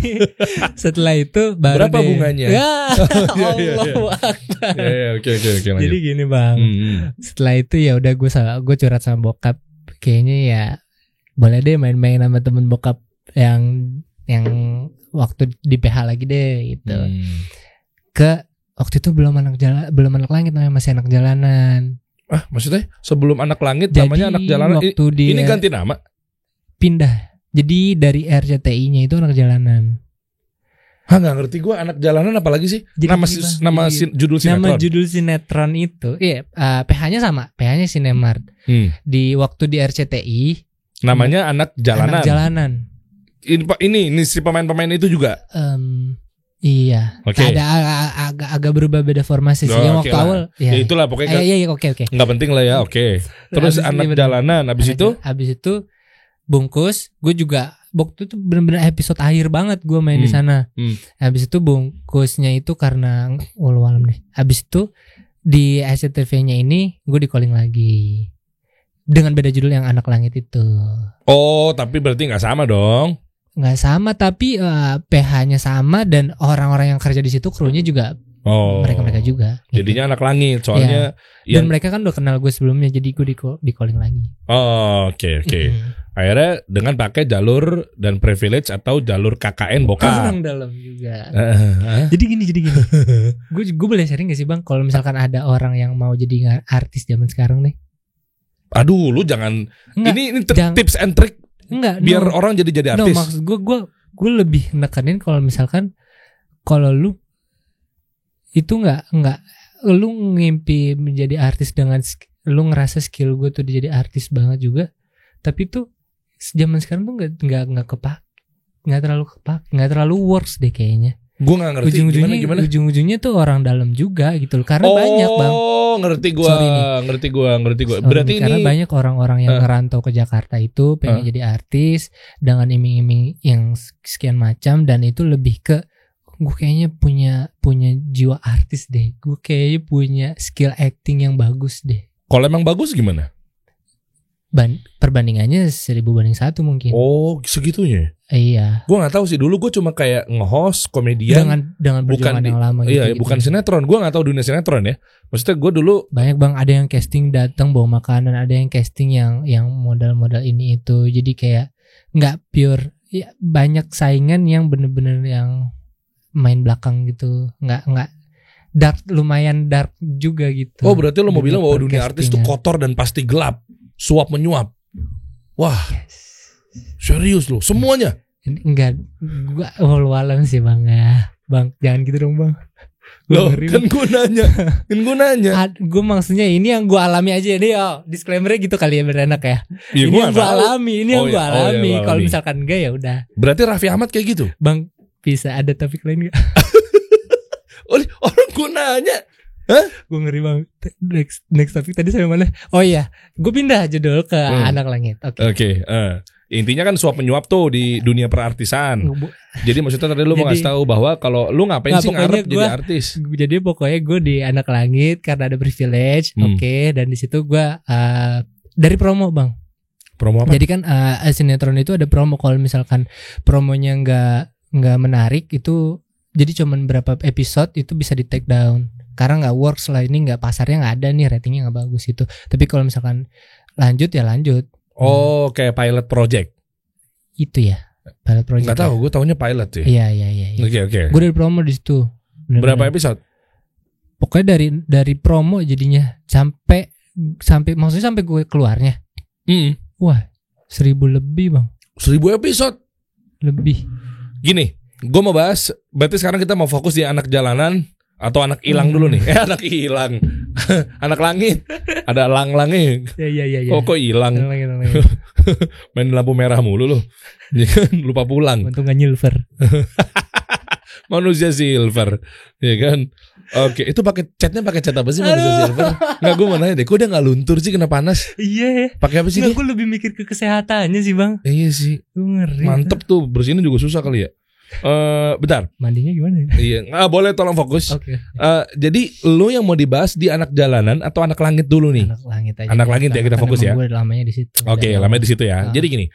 [SPEAKER 1] setelah itu baru
[SPEAKER 3] Berapa bunganya?
[SPEAKER 1] Ya,
[SPEAKER 3] Iya.
[SPEAKER 1] Allahu Akbar.
[SPEAKER 3] Ya, oke lanjut.
[SPEAKER 1] Jadi gini bang, setelah itu ya udah gue curhat sama bokap. Kayaknya ya boleh deh main-main sama temen bokap yang waktu di PH lagi deh gitu. Ke waktu itu belum anak langit namanya, masih anak jalanan.
[SPEAKER 3] Ah, maksudnya sebelum anak langit
[SPEAKER 1] Jadi
[SPEAKER 3] namanya anak jalanan.
[SPEAKER 1] waktu
[SPEAKER 3] Ini ganti nama.
[SPEAKER 1] pindah. Jadi dari RCTI-nya itu anak jalanan.
[SPEAKER 3] Hah, nggak ngerti gue anak jalanan apalagi sih?
[SPEAKER 1] Jadi
[SPEAKER 3] Judul sinetron.
[SPEAKER 1] Nama judul sinetron itu, iya, PH-nya sama, PH-nya Sinemart. Di waktu di RCTI
[SPEAKER 3] Namanya anak jalanan.
[SPEAKER 1] Anak jalanan.
[SPEAKER 3] Ini si pemain-pemain itu juga.
[SPEAKER 1] Iya.
[SPEAKER 3] Oke.
[SPEAKER 1] Ada agak berubah beda formasi sih. Yang waktu
[SPEAKER 3] lah.
[SPEAKER 1] awal.
[SPEAKER 3] Ya itulah pokoknya.
[SPEAKER 1] Iya, oke.
[SPEAKER 3] Nggak penting lah ya. Oke. Terus anak jalanan. Habis itu
[SPEAKER 1] bungkus. Gue juga waktu itu benar-benar episode akhir banget gue main di sana. Habis itu bungkusnya itu karena walau deh. Habis itu di SCTV-nya ini gue di calling lagi dengan beda judul yang Anak Langit itu.
[SPEAKER 3] Oh, tapi berarti nggak sama dong?
[SPEAKER 1] Nggak sama, tapi PH-nya sama dan orang-orang yang kerja di situ krunya juga mereka juga.
[SPEAKER 3] Jadinya
[SPEAKER 1] gitu.
[SPEAKER 3] Anak Langit, soalnya.
[SPEAKER 1] Dan mereka kan udah kenal gue sebelumnya, jadi gue di calling lagi.
[SPEAKER 3] Oh, oke. Akhirnya dengan pakai jalur dan privilege atau jalur KKN bokap.
[SPEAKER 1] Orang dalam juga. Jadi gini. Gue boleh sharing gak sih bang? Kalau misalkan ada orang yang mau jadi artis zaman sekarang nih.
[SPEAKER 3] Aduh, lu jangan.
[SPEAKER 1] Enggak,
[SPEAKER 3] ini tips and trick.
[SPEAKER 1] Enggak.
[SPEAKER 3] Biar orang jadi artis.
[SPEAKER 1] Maksud gue lebih nekanin kalau misalkan kalau lu itu enggak lu ngimpi menjadi artis dengan lu ngerasa skill gue tuh jadi artis banget juga, tapi tuh zaman sekarang tuh nggak terlalu works deh kayaknya.
[SPEAKER 3] Gue nggak ngerti gimana?
[SPEAKER 1] Ujung-ujungnya tuh orang dalam juga gitu loh, karena banyak bang.
[SPEAKER 3] Oh, ngerti gue. Berarti
[SPEAKER 1] karena
[SPEAKER 3] ini
[SPEAKER 1] banyak orang-orang yang ngerantau ke Jakarta itu pengen jadi artis dengan iming-iming yang sekian macam, dan itu lebih ke gue kayaknya punya jiwa artis deh. Gue kayaknya punya skill acting yang bagus deh.
[SPEAKER 3] Kalau emang bagus gimana?
[SPEAKER 1] Perbandingannya 1000 banding 1 mungkin.
[SPEAKER 3] Oh, segitunya.
[SPEAKER 1] Iya.
[SPEAKER 3] Gue nggak tahu sih, dulu gue cuma kayak nge-host komedian
[SPEAKER 1] dengan perjuangan yang lama gitu.
[SPEAKER 3] Iya, bukan sinetron. Gue nggak tahu dunia sinetron ya. Maksudnya gue dulu
[SPEAKER 1] banyak bang, ada yang casting datang bawa makanan, ada yang casting yang modal-modal ini itu. Jadi kayak nggak pure. Ya, banyak saingan yang bener-bener yang main belakang gitu. Nggak dark, lumayan dark juga gitu.
[SPEAKER 3] Oh, berarti lo mau bilang bahwa dunia artis tuh kotor dan pasti gelap, suap menyuap. Wah. Yes. Serius lo, semuanya?
[SPEAKER 1] Enggak, gua walau sih bang ya. Bang, jangan gitu dong bang.
[SPEAKER 3] Loh, kan gue nanya.
[SPEAKER 1] Gue maksudnya ini yang gue alami aja deh. Disclaimernya gitu kali ya, berenak ya.
[SPEAKER 3] Ini
[SPEAKER 1] yang gue alami, gue alami. Kalau misalkan enggak ya udah.
[SPEAKER 3] Berarti Raffi Ahmad kayak gitu?
[SPEAKER 1] Bang, bisa ada topik lain gak?
[SPEAKER 3] Orang gue nanya. Hah?
[SPEAKER 1] Gue ngeri bang. Next topik tadi sampai mana? Oh iya, gue pindah judul ke Anak Langit.
[SPEAKER 3] Oke. Intinya kan suap menyuap tuh di dunia perartisan. Jadi maksudnya tadi lu mau ngasih tahu bahwa kalau lu ngapain sih ngarep jadi artis?
[SPEAKER 1] Jadi pokoknya gue di Anak Langit karena ada privilege, oke. Dan di situ gue dari promo bang.
[SPEAKER 3] Promo apa?
[SPEAKER 1] Jadi kan sinetron itu ada promo. Kalau misalkan promonya nggak menarik itu, jadi cuman berapa episode itu bisa di take down. Karena nggak works lah, ini nggak, pasarnya nggak ada nih, ratingnya nggak bagus itu. Tapi kalau misalkan lanjut ya lanjut.
[SPEAKER 3] Oh, kayak pilot project.
[SPEAKER 1] Itu ya, pilot project.
[SPEAKER 3] Nggak tahu, gue taunya pilot sih.
[SPEAKER 1] Iya.
[SPEAKER 3] Oke.
[SPEAKER 1] Gue dari promo di situ.
[SPEAKER 3] Berapa episode?
[SPEAKER 1] Pokoknya dari promo jadinya sampai maksudnya sampai gue keluarnya. Wah, 1000 lebih bang.
[SPEAKER 3] 1000 episode
[SPEAKER 1] lebih.
[SPEAKER 3] Gini, gue mau bahas. Berarti sekarang kita mau fokus di anak jalanan atau anak hilang dulu nih. Anak hilang. Anak langit. Ada lang-langnya.
[SPEAKER 1] Iya.
[SPEAKER 3] Oh, kok hilang? Main lampu merah mulu loh. Lupa pulang.
[SPEAKER 1] Untung gak nyilver.
[SPEAKER 3] Manusia silver, ya kan? Oke, itu pakai catnya pakai cat apa sih manusia silver? Nggak, gue mau nanya deh, kok dia nggak luntur sih, kena panas?
[SPEAKER 1] Iya.
[SPEAKER 3] Pakai apa sih dia?
[SPEAKER 1] Gue lebih mikir ke kesehatannya sih bang.
[SPEAKER 3] Iya sih,
[SPEAKER 1] Gue ngeri.
[SPEAKER 3] mantep tuh, bersihin juga susah kali ya. Bentar,
[SPEAKER 1] Mandinya gimana ya?
[SPEAKER 3] iya, boleh tolong fokus.
[SPEAKER 1] Oke.
[SPEAKER 3] Jadi lu yang mau dibahas di anak jalanan atau anak langit dulu nih?
[SPEAKER 1] Anak langit aja.
[SPEAKER 3] Anak langit ya, kita
[SPEAKER 1] Kan
[SPEAKER 3] fokus ya.
[SPEAKER 1] emang gue lamanya di situ.
[SPEAKER 3] Oke,
[SPEAKER 1] Dan-
[SPEAKER 3] lamanya di situ ya.
[SPEAKER 1] Ah.
[SPEAKER 3] Jadi gini,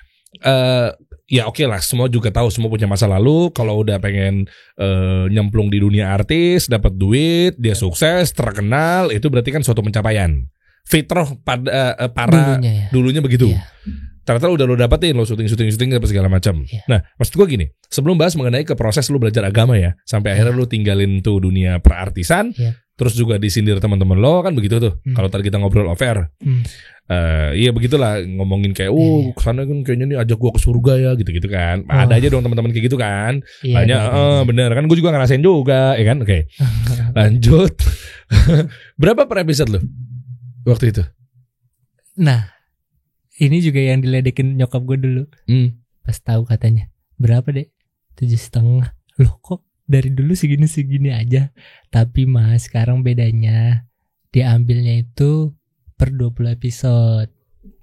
[SPEAKER 3] ya oke lah, semua juga tahu, semua punya masa lalu. Kalau udah pengen nyemplung di dunia artis, dapat duit, dia sukses, terkenal, itu berarti kan suatu pencapaian. Fitrah pada para
[SPEAKER 1] Dulunya ya.
[SPEAKER 3] dulunya begitu.
[SPEAKER 1] Iya.
[SPEAKER 3] Ternyata lu udah dapetin, lo syuting apa segala macam.
[SPEAKER 1] Iya.
[SPEAKER 3] Nah, maksud gua gini, sebelum bahas mengenai ke proses lu belajar agama ya, sampai akhirnya lu tinggalin tuh dunia perartisan,
[SPEAKER 1] Iya.
[SPEAKER 3] terus juga disindir teman-teman lo kan begitu tuh. Kalau tadi kita ngobrol off-air, iya begitulah ngomongin kayak,
[SPEAKER 1] Iya.
[SPEAKER 3] kesana kan kayaknya nih ajak gua ke surga ya, gitu-gitu kan. Ada aja dong teman-teman kayak gitu kan.
[SPEAKER 1] Iya,
[SPEAKER 3] Banyak,
[SPEAKER 1] iya.
[SPEAKER 3] bener kan, gue juga ngerasain juga, ya kan. Oke, lanjut. Berapa per episode lu waktu itu?
[SPEAKER 1] Nah, ini juga yang diledekin nyokap gue dulu. Pas tahu katanya berapa deh? 7,5. Loh kok dari dulu segini aja. Tapi mas sekarang bedanya diambilnya itu per 20 episode.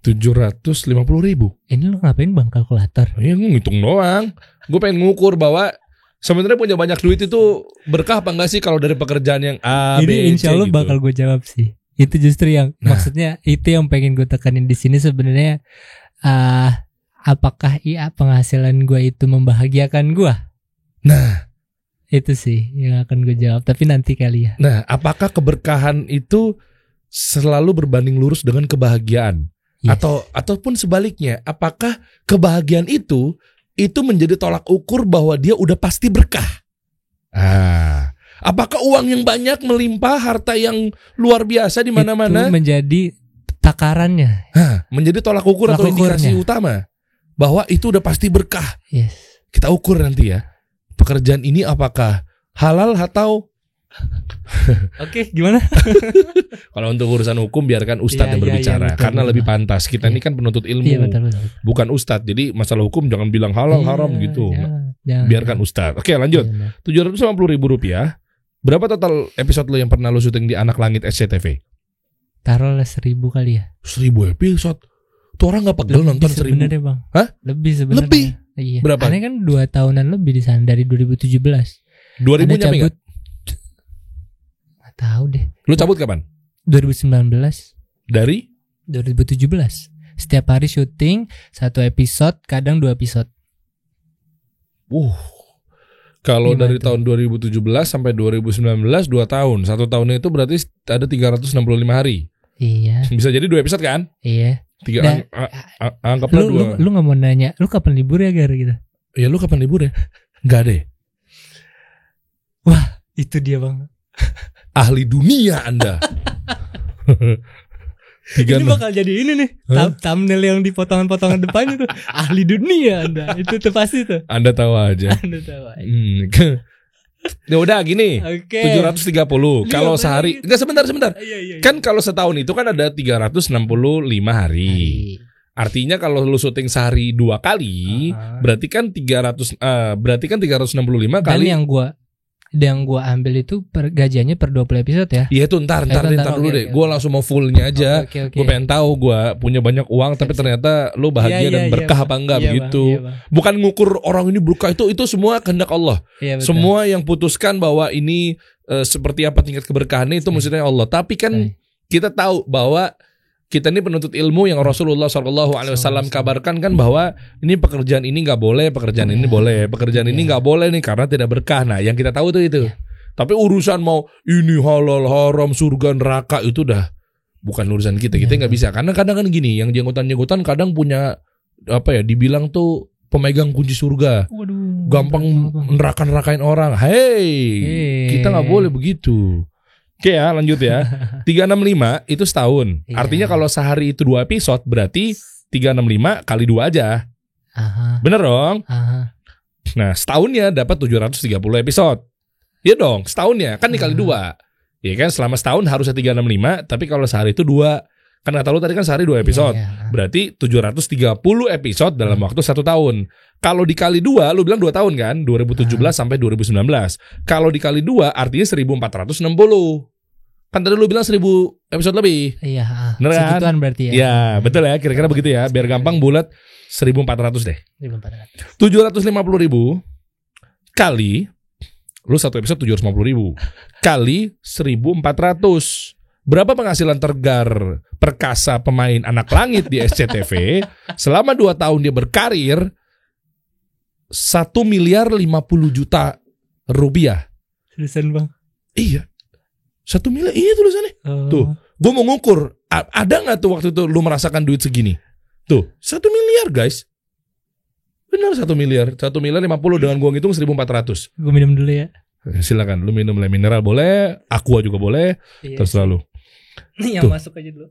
[SPEAKER 3] 750.000.
[SPEAKER 1] Ini lo ngapain bang kalkulator?
[SPEAKER 3] Ya gue ngitung doang. Gue pengen ngukur bahwa sebenarnya punya banyak duit itu berkah apa enggak sih kalau dari pekerjaan yang A, B,
[SPEAKER 1] Ini
[SPEAKER 3] C
[SPEAKER 1] insya Allah
[SPEAKER 3] gitu.
[SPEAKER 1] bakal gue jawab sih. Itu justru yang maksudnya itu yang pengen gue tekanin di sini sebenarnya. Apakah penghasilan gue itu membahagiakan gue?
[SPEAKER 3] Nah,
[SPEAKER 1] Itu sih yang akan gue jawab. Tapi nanti kali ya.
[SPEAKER 3] nah, apakah keberkahan itu selalu berbanding lurus dengan kebahagiaan?
[SPEAKER 1] Yes.
[SPEAKER 3] Ataupun sebaliknya, apakah kebahagiaan itu menjadi tolak ukur bahwa dia udah pasti berkah? Apakah uang yang banyak melimpah, harta yang luar biasa di mana-mana
[SPEAKER 1] Itu menjadi takarannya.
[SPEAKER 3] menjadi tolak ukur atau indikasi utama bahwa itu udah pasti berkah?
[SPEAKER 1] Yes.
[SPEAKER 3] Kita ukur nanti ya. Pekerjaan ini apakah halal atau
[SPEAKER 1] Oke, gimana?
[SPEAKER 3] kalau untuk urusan hukum biarkan ustadz
[SPEAKER 1] Iya,
[SPEAKER 3] yang
[SPEAKER 1] iya,
[SPEAKER 3] berbicara,
[SPEAKER 1] iya, betul,
[SPEAKER 3] karena
[SPEAKER 1] betul.
[SPEAKER 3] lebih pantas. Kita ini kan penuntut ilmu,
[SPEAKER 1] Iya betul.
[SPEAKER 3] bukan ustadz. Jadi masalah hukum jangan bilang halal haram gitu.
[SPEAKER 1] Jangan.
[SPEAKER 3] Biarkan ustadz. Oke, lanjut. 750.000 rupiah. Berapa total episode lo yang pernah lo syuting di Anak Langit SCTV?
[SPEAKER 1] Taruhlah 1.000 kali ya.
[SPEAKER 3] 1.000 episode. Tuh orang nggak pegel nonton 1.000.
[SPEAKER 1] Sebenarnya bang.
[SPEAKER 3] Hah?
[SPEAKER 1] Lebih sebenarnya.
[SPEAKER 3] Lebih?
[SPEAKER 1] Iya.
[SPEAKER 3] Berapa?
[SPEAKER 1] Aneh kan 2 tahunan lebih di sana dari 2017.
[SPEAKER 3] 2.000
[SPEAKER 1] Anda
[SPEAKER 3] nyampe nggak?
[SPEAKER 1] Nggak tahu deh.
[SPEAKER 3] Lo cabut kapan?
[SPEAKER 1] 2019,
[SPEAKER 3] Dari
[SPEAKER 1] 2017. Setiap hari syuting 1 episode, kadang 2 episode.
[SPEAKER 3] Kalau
[SPEAKER 1] Gimana
[SPEAKER 3] dari
[SPEAKER 1] tuh?
[SPEAKER 3] tahun 2017 sampai 2019 2 tahun. 1 tahunnya itu berarti ada 365 hari.
[SPEAKER 1] Iya.
[SPEAKER 3] Bisa jadi 2 episode kan?
[SPEAKER 1] Iya.
[SPEAKER 3] Tiga, anggaplah 2.
[SPEAKER 1] Lu nggak mau nanya, lu kapan libur ya Gar gitu?
[SPEAKER 3] Ya lu kapan libur ya? Enggak deh.
[SPEAKER 1] Wah, itu dia bang.
[SPEAKER 3] Ahli dunia Anda.
[SPEAKER 1] Ini bakal jadi ini nih. Thumbnail yang di potongan-potongan depan itu ahli dunia Anda. Itu tuh pasti tuh.
[SPEAKER 3] Anda tahu aja.
[SPEAKER 1] Anda tahu aja.
[SPEAKER 3] Ya udah gini.
[SPEAKER 1] Oke.
[SPEAKER 3] 730. Kalau sehari, enggak sebentar.
[SPEAKER 1] Iya.
[SPEAKER 3] Kan kalau setahun itu kan ada 365 hari. Artinya kalau lu syuting sehari 2 kali, berarti kan 365
[SPEAKER 1] Dan
[SPEAKER 3] kali.
[SPEAKER 1] yang gua ambil itu gajiannya per 20 episode ya.
[SPEAKER 3] Iya tuh ntar dulu deh.
[SPEAKER 1] oke.
[SPEAKER 3] Gue langsung mau fullnya aja.
[SPEAKER 1] Oke.
[SPEAKER 3] Gue pengen tahu gue punya banyak uang tapi ternyata lu bahagia dan berkah apa enggak begitu. Bukan ngukur orang ini berkah itu semua kehendak Allah.
[SPEAKER 1] Iya, betul.
[SPEAKER 3] Semua yang putuskan bahwa ini seperti apa tingkat keberkahannya itu maksudnya Allah. Tapi kan kita tahu bahwa kita ini penuntut ilmu yang Rasulullah SAW kabarkan kan bahwa ini pekerjaan ini nggak boleh, pekerjaan ini boleh, pekerjaan ini nggak boleh nih karena tidak berkah. Nah, yang kita tahu tuh itu. Tapi urusan mau ini halal haram surga neraka itu udah bukan urusan kita. Kita nggak bisa. Karena kadang kan gini, yang jenggotan kadang punya apa ya? Dibilang tuh pemegang kunci surga.
[SPEAKER 1] Waduh,
[SPEAKER 3] Gampang neraka-nerakain orang. Hey, kita nggak boleh begitu. Oke ya, lanjut ya. 365 itu setahun.
[SPEAKER 1] Iya.
[SPEAKER 3] Artinya kalau sehari itu 2 episode berarti 365 kali 2 aja. Bener dong? Nah, setahunnya dapat 730 episode. Iya dong, setahunnya kan dikali 2. Ya kan selama setahun harusnya 365, tapi kalau sehari itu 2. Kan kata lu tadi kan sehari 2 episode.
[SPEAKER 1] Iya.
[SPEAKER 3] Berarti 730 episode dalam waktu 1 tahun. Kalau dikali 2, lu bilang 2 tahun kan? 2017 sampai 2019. Kalau dikali 2 artinya 1460. Kan tadi lu bilang 1000 episode lebih.
[SPEAKER 1] Iya.
[SPEAKER 3] Bener kan?
[SPEAKER 1] Segituan berarti ya.
[SPEAKER 3] Ya, betul ya. Kira-kira begitu ya. Biar gampang bulat 1400 deh.
[SPEAKER 1] 1400.
[SPEAKER 3] 750.000 kali lu satu episode 750.000 kali 1400. Berapa penghasilan Tegar Perkasa pemain anak langit di SCTV selama 2 tahun dia berkarir? 1 miliar 50 juta rupiah.
[SPEAKER 1] Tulisan bang.
[SPEAKER 3] Iya. 1 miliar, iya tulisannya. Tuh, gue mau ngukur, ada nggak tuh waktu itu lu merasakan duit segini? Tuh, 1 miliar guys. Benar 1 miliar. 1 miliar 50 dengan gue ngitung 1400.
[SPEAKER 1] Gue minum dulu ya.
[SPEAKER 3] Silakan, lu minum mineral boleh, aqua juga boleh,
[SPEAKER 1] Iya.
[SPEAKER 3] terserah lu.
[SPEAKER 1] Nih yang
[SPEAKER 3] Tuh.
[SPEAKER 1] masuk aja dulu.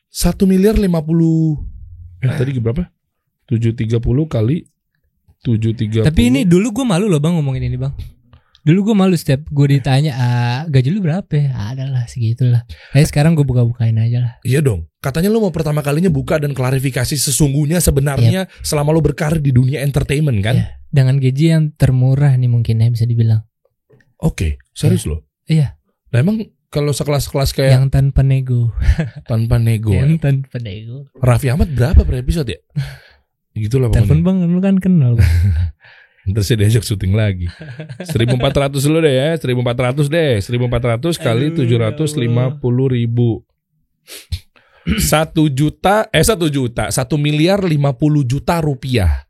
[SPEAKER 3] 1 miliar 50. Tadi berapa? 730 kali 730.
[SPEAKER 1] Tapi ini dulu gue malu loh bang ngomongin ini bang. Dulu gue malu setiap gue ditanya gaji lu berapa ya? Adalah segitulah. Sekarang gue buka-bukain aja lah.
[SPEAKER 3] Iya dong. Katanya lu mau pertama kalinya buka dan klarifikasi sesungguhnya sebenarnya selama lu berkarir di dunia entertainment kan?
[SPEAKER 1] Iya. Dengan gaji yang termurah nih mungkin ya bisa dibilang.
[SPEAKER 3] Oke, serius lo?
[SPEAKER 1] Iya.
[SPEAKER 3] Nah emang kalau sekelas-kelas kayak
[SPEAKER 1] Yang tanpa nego.
[SPEAKER 3] tanpa nego,
[SPEAKER 1] Yang tanpa nego.
[SPEAKER 3] Raffi Ahmad berapa per episode ya? Gitulah
[SPEAKER 1] Telepon
[SPEAKER 3] pokoknya.
[SPEAKER 1] bang, lu kan kenal bang.
[SPEAKER 3] Ntar saya diajak syuting lagi. 1400 dulu deh ya. 1400 deh. 1400 kali 750.000. 1 juta 1 miliar 50 juta rupiah.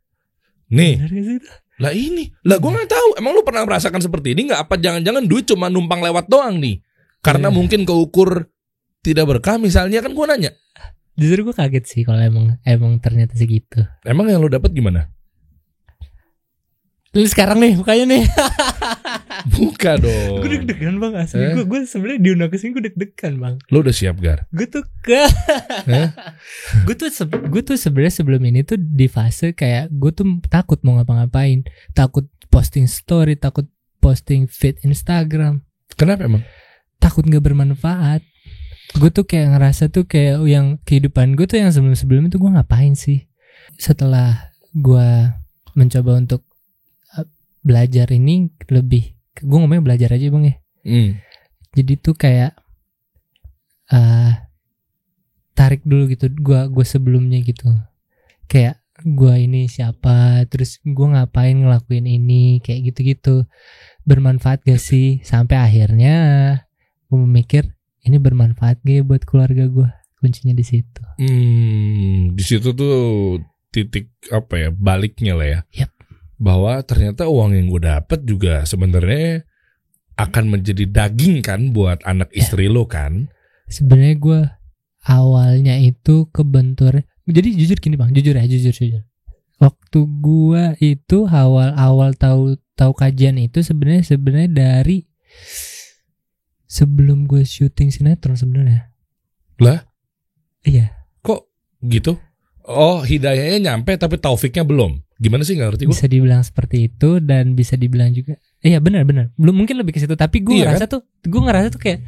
[SPEAKER 3] Nih.
[SPEAKER 1] Benar gak sih itu?
[SPEAKER 3] Lah ini. Lah gue gak tahu. Emang lu pernah merasakan seperti ini gak? Apa jangan-jangan duit cuma numpang lewat doang nih? Karena mungkin keukur tidak berkah misalnya, kan gue nanya.
[SPEAKER 1] Justru gue kaget sih kalau emang ternyata segitu.
[SPEAKER 3] Emang yang lu dapat gimana?
[SPEAKER 1] Lu sekarang nih bukanya nih.
[SPEAKER 3] Buka dong.
[SPEAKER 1] Gue deg-degan bang asli. Gue sebenarnya diundang kesini gue deg-degan bang.
[SPEAKER 3] Lu udah siap Gar?
[SPEAKER 1] Gue tuh
[SPEAKER 3] Hah?
[SPEAKER 1] gue tuh sebenarnya sebelum ini tuh di fase kayak gue tuh takut mau ngapa-ngapain, takut posting story, takut posting feed Instagram,
[SPEAKER 3] Kenapa emang?
[SPEAKER 1] takut nggak bermanfaat. Gue tuh kayak ngerasa tuh kayak yang kehidupan gue tuh yang sebelum itu gue ngapain sih? Setelah gue mencoba untuk belajar ini lebih, gue ngomongnya belajar aja bang ya. Jadi tuh kayak tarik dulu gitu gue sebelumnya gitu, kayak gue ini siapa, terus gue ngapain ngelakuin ini, kayak gitu-gitu, bermanfaat gak sih? Sampai akhirnya gue memikir ini bermanfaat gak buat keluarga gue, kuncinya di situ.
[SPEAKER 3] Di situ tuh titik apa ya, baliknya lah ya.
[SPEAKER 1] Yap.
[SPEAKER 3] Bahwa ternyata uang yang gue dapat juga sebenarnya akan menjadi daging kan buat anak istri lo kan.
[SPEAKER 1] Sebenarnya gue awalnya itu kebentur. Jadi jujur gini bang, jujur. Waktu gue itu awal tahu kajian itu sebenarnya dari sebelum gue syuting sinetron sebenarnya.
[SPEAKER 3] Lah?
[SPEAKER 1] Iya.
[SPEAKER 3] Kok gitu? Oh, hidayahnya nyampe tapi taufiknya belum. Gimana sih, nggak ngerti gue?
[SPEAKER 1] Bisa dibilang seperti itu dan bisa dibilang juga. Iya benar. Belum, mungkin lebih ke situ. Tapi gue ngerasa tuh kayak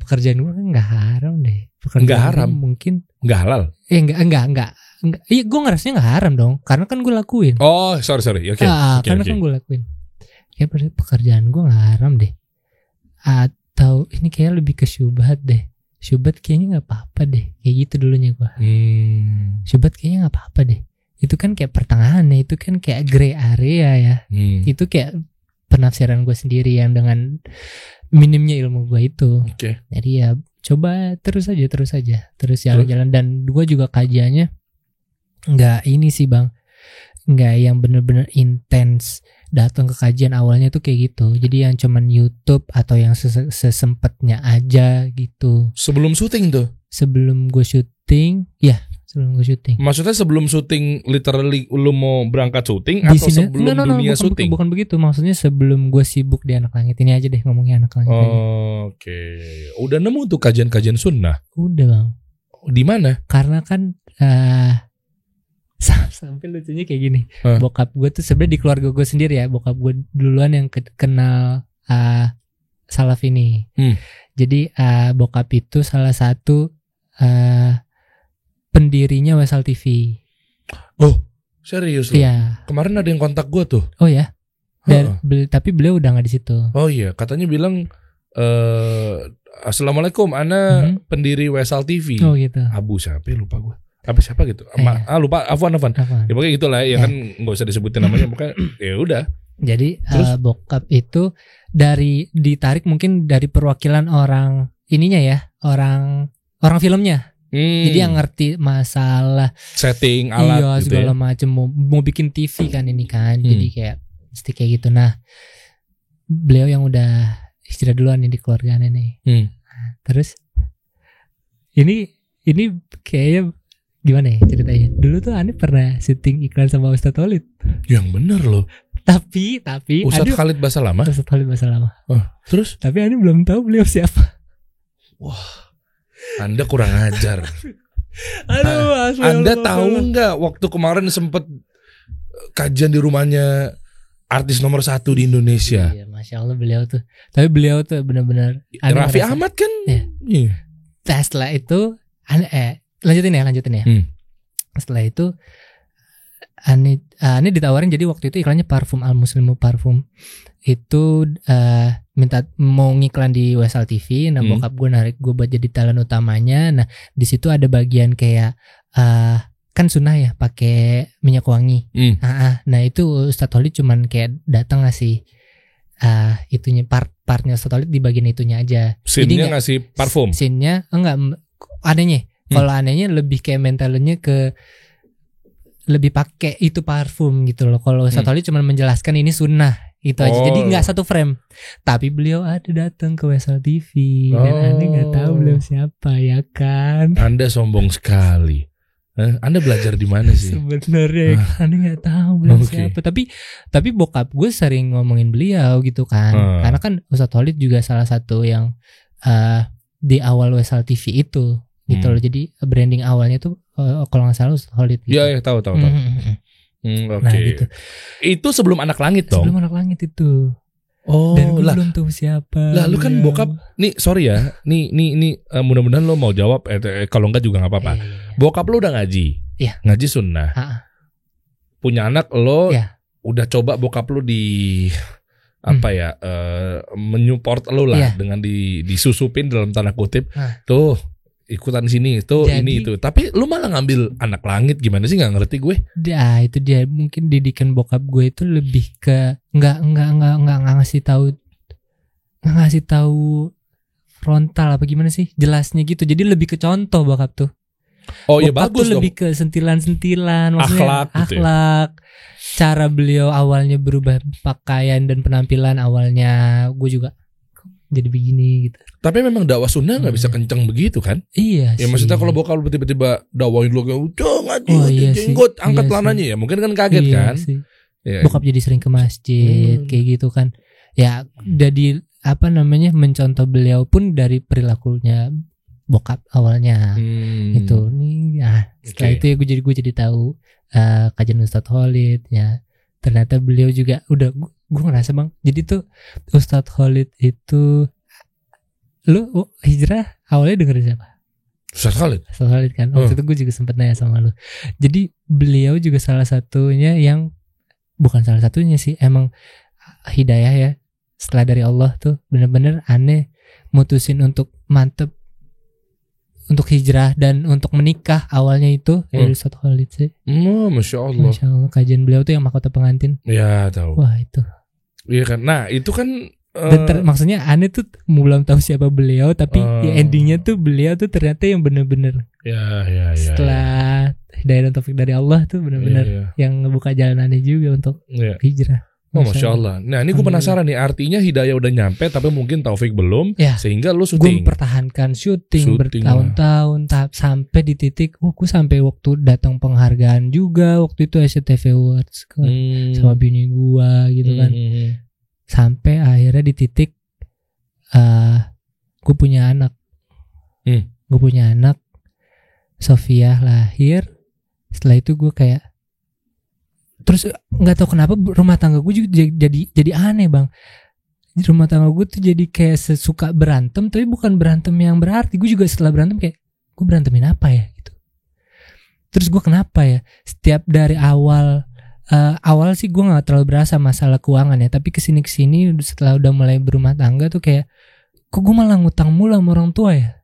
[SPEAKER 1] pekerjaan gue nggak haram deh.
[SPEAKER 3] Nggak haram?
[SPEAKER 1] Mungkin
[SPEAKER 3] Nggak halal?
[SPEAKER 1] Enggak. Iya, gue ngerasanya nggak haram dong. Karena kan gue lakuin.
[SPEAKER 3] Oh, sorry. Oke.
[SPEAKER 1] Karena kan gue lakuin. Kayak pekerjaan gue nggak haram deh. Atau ini kayak lebih ke syubhat deh. Syubhat kayaknya nggak apa-apa deh. Kayak gitu dulunya gue. Syubhat kayaknya nggak apa-apa deh. Itu kan kayak pertengahan ya. Itu kan kayak gray area ya. Itu kayak penafsiran gue sendiri yang dengan minimnya ilmu gue itu.
[SPEAKER 3] Oke.
[SPEAKER 1] Jadi ya coba terus jalan-jalan. Dan gue juga kajiannya nggak ini sih bang, nggak yang bener-bener intens datang ke kajian awalnya tuh kayak gitu. Jadi yang cuman YouTube atau yang sesempatnya aja gitu.
[SPEAKER 3] Sebelum syuting tuh?
[SPEAKER 1] Sebelum gue syuting.
[SPEAKER 3] Maksudnya sebelum syuting, literally lu mau berangkat syuting
[SPEAKER 1] Di
[SPEAKER 3] atau
[SPEAKER 1] sini,
[SPEAKER 3] sebelum dunia syuting?
[SPEAKER 1] Bukan begitu. Maksudnya sebelum gue sibuk di Anak Langit ini aja deh, ngomongnya Anak Langit aja.
[SPEAKER 3] Oke. Udah nemu tuh kajian-kajian sunnah?
[SPEAKER 1] Udah bang.
[SPEAKER 3] Di mana?
[SPEAKER 1] Karena kan sampai lucunya kayak gini. Bokap gue tuh sebenarnya di keluarga gue sendiri ya. Bokap gue duluan yang kenal salaf ini. Jadi bokap itu salah satu pendirinya Wesal TV.
[SPEAKER 3] Oh, serius loh?
[SPEAKER 1] Iya.
[SPEAKER 3] Kemarin ada yang kontak gue tuh.
[SPEAKER 1] Oh ya. Tapi beliau udah nggak di situ.
[SPEAKER 3] Oh iya, katanya bilang Assalamualaikum, ana pendiri Wesal TV.
[SPEAKER 1] Oh gitu.
[SPEAKER 3] Abu siapa? Lupa gue. Apa siapa gitu? Lupa. Afwan. Ya pokoknya gitulah. Ya kan nggak usah disebutin namanya. Pokoknya ya udah.
[SPEAKER 1] Jadi bokap itu ditarik mungkin dari perwakilan orang ininya ya, orang filmnya. Jadi yang ngerti masalah
[SPEAKER 3] setting alat
[SPEAKER 1] iya,
[SPEAKER 3] gitu
[SPEAKER 1] segala
[SPEAKER 3] ya.
[SPEAKER 1] macam mau bikin TV kan ini kan. Jadi kayak mesti kayak gitu. Nah, beliau yang udah hijrah duluan nih di keluarga nih. Terus ini kayaknya gimana ya ceritanya? Dulu tuh Ane pernah syuting iklan sama Ustadz Khalid.
[SPEAKER 3] Yang bener loh.
[SPEAKER 1] Tapi
[SPEAKER 3] Ustadz Khalid Basalamah.
[SPEAKER 1] Ustadz Khalid Basalamah.
[SPEAKER 3] Terus?
[SPEAKER 1] Tapi Ane belum tahu beliau siapa.
[SPEAKER 3] Wah, Anda kurang ajar.
[SPEAKER 1] Aduh,
[SPEAKER 3] Anda tahu nggak waktu kemarin sempet kajian di rumahnya artis nomor 1 di Indonesia?
[SPEAKER 1] Iya, Masya Allah beliau tuh. Tapi beliau tuh benar-benar
[SPEAKER 3] Raffi Ahmad kan?
[SPEAKER 1] Iya. Setelah itu lanjutin ya. Setelah itu Ani ditawarin, jadi waktu itu iklannya parfum Al Muslimu parfum. Itu minta mau ngiklan di Wesal TV. Nah, bokap gue narik gue buat jadi talent utamanya. Nah, di situ ada bagian kayak kan sunnah ya pakai minyak wangi. Nah, itu Ustadz Khalid cuman kayak datang ngasih itunya partnya Ustadz Khalid di bagian itunya aja.
[SPEAKER 3] Scene-nya ngasih parfum.
[SPEAKER 1] Scene-nya enggak adanya. Kalau anehnya lebih kayak mentalnya ke lebih pakai itu parfum gitu loh. Kalau Ustadz Khalid cuma menjelaskan ini sunnah itu aja. Jadi nggak satu frame. Tapi beliau ada datang ke Wesal TV dan Anda nggak tahu beliau siapa ya kan?
[SPEAKER 3] Anda sombong sekali. Anda belajar di mana sih?
[SPEAKER 1] Sebenarnya Anda nggak tahu beliau siapa. Tapi bokap gue sering ngomongin beliau gitu kan. Karena kan Ustadz Khalid juga salah satu yang di awal Wesal TV itu. Gitu loh. Jadi branding awalnya tuh kalau nggak salah Khalid gitu.
[SPEAKER 3] Iya, tahu. Oke.
[SPEAKER 1] Nah, gitu.
[SPEAKER 3] Itu sebelum Anak Langit dong.
[SPEAKER 1] Sebelum Anak Langit itu.
[SPEAKER 3] Oh,
[SPEAKER 1] dan gue belum tahu siapa.
[SPEAKER 3] Lah lu kan bokap. Nih sorry ya. Nih mudah-mudahan lo mau jawab. Kalau enggak juga nggak apa-apa. Bokap lo udah ngaji.
[SPEAKER 1] Iya.
[SPEAKER 3] Ngaji sunnah. Punya anak lo. Udah coba bokap lo di menyupport lo lah dengan disusupin dalam tanda kutip. Tuh ikutan sini itu ini itu. Tapi lu malah ngambil Anak Langit, gimana sih? Nggak ngerti gue.
[SPEAKER 1] Ya itu dia, mungkin didikan bokap gue itu lebih ke nggak ngasih tahu frontal apa gimana sih jelasnya gitu. Jadi lebih ke contoh bokap tuh.
[SPEAKER 3] Oh iya,
[SPEAKER 1] bokap
[SPEAKER 3] bagus
[SPEAKER 1] tuh
[SPEAKER 3] dong.
[SPEAKER 1] lebih ke sentilan-sentilan, maksudnya
[SPEAKER 3] akhlak.
[SPEAKER 1] Cara beliau awalnya berubah pakaian dan penampilan awalnya gue juga jadi begini gitu.
[SPEAKER 3] Tapi memang dakwah sunnah nggak bisa kenceng begitu kan?
[SPEAKER 1] Iya.
[SPEAKER 3] Ya maksudnya kalau bokal tiba-tiba dakwahin lu ngaji, jenggot, angkat celananya ya mungkin kan kaget kan?
[SPEAKER 1] Ya. Bokap jadi sering ke masjid kayak gitu kan? Ya jadi mencontoh beliau pun dari perilakunya bokap awalnya itu nih. Setelah itu ya gue jadi tahu kajian Ustadz Khalid ya. Ternyata beliau juga udah gue ngerasa bang. Jadi tuh Ustadz Khalid itu lu hijrah awalnya dengerin siapa?
[SPEAKER 3] Ustadz
[SPEAKER 1] Khalid kan. Waktu itu gue juga sempet nanya sama lu. Jadi beliau juga salah satunya yang bukan salah satunya sih, emang hidayah ya. Setelah dari Allah tuh bener-bener aneh mutusin untuk mantep untuk hijrah dan untuk menikah awalnya itu kayak Ustadz Khalid sih.
[SPEAKER 3] Masya Allah.
[SPEAKER 1] Masya Allah, kajian beliau tuh yang mahkota pengantin.
[SPEAKER 3] Ya tahu.
[SPEAKER 1] Wah itu.
[SPEAKER 3] Iya kan. Nah itu kan.
[SPEAKER 1] Maksudnya aneh tuh belum tahu siapa beliau, tapi ya endingnya tuh beliau tuh ternyata yang bener-bener.
[SPEAKER 3] Ya.
[SPEAKER 1] Setelah hidayah dan taufik dari Allah tuh bener-bener yang ngebuka jalan aneh juga untuk hijrah.
[SPEAKER 3] Masya Allah. Nah ini gue penasaran nih, artinya hidayah udah nyampe tapi mungkin taufik belum, sehingga lu syuting.
[SPEAKER 1] Gue mempertahankan syuting bertahun-tahun sampai di titik, gue sampai waktu datang penghargaan juga waktu itu SCTV Awards sama bini gue gitu kan. Sampai akhirnya di titik gue punya anak. Gue punya anak, Sofia lahir. Setelah itu gue kayak terus nggak tahu kenapa rumah tangga gue juga jadi aneh bang. rumah tangga gue tuh jadi kayak sesuka berantem, tapi bukan berantem yang berarti. Gue juga setelah berantem kayak gue berantemin apa ya gitu. Terus gue kenapa ya? Setiap dari awal sih gue nggak terlalu berasa masalah keuangan ya, tapi kesini setelah udah mulai berumah tangga tuh kayak kok gue malah ngutang mulu sama orang tua ya.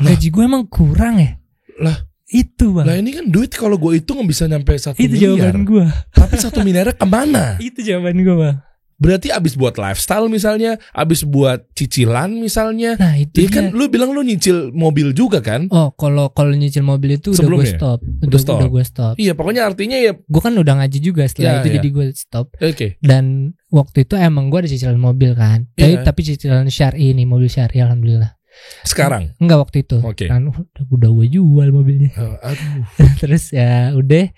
[SPEAKER 1] Gaji gue emang kurang ya.
[SPEAKER 3] Lah
[SPEAKER 1] itu bang.
[SPEAKER 3] Lah ini kan duit kalau gue hitung bisa nyampe 1
[SPEAKER 1] itu
[SPEAKER 3] miliar.
[SPEAKER 1] jawaban gue.
[SPEAKER 3] Tapi 1 miliarnya kemana?
[SPEAKER 1] Itu jawaban gue bang.
[SPEAKER 3] Berarti abis buat lifestyle misalnya, abis buat cicilan misalnya.
[SPEAKER 1] Nah itu
[SPEAKER 3] kan lu bilang lu nyicil mobil juga kan?
[SPEAKER 1] Oh kalau nyicil mobil itu udah gue stop. Udah gue stop.
[SPEAKER 3] Iya pokoknya artinya ya.
[SPEAKER 1] Gue kan udah ngaji juga setelah itu. Jadi gue stop.
[SPEAKER 3] Oke.
[SPEAKER 1] Dan waktu itu emang gue ada cicilan mobil kan. Tapi cicilan syari ini, mobil syari alhamdulillah.
[SPEAKER 3] Sekarang?
[SPEAKER 1] Enggak waktu itu. Kan udah gue jual mobilnya.
[SPEAKER 3] Aduh.
[SPEAKER 1] Terus ya udah.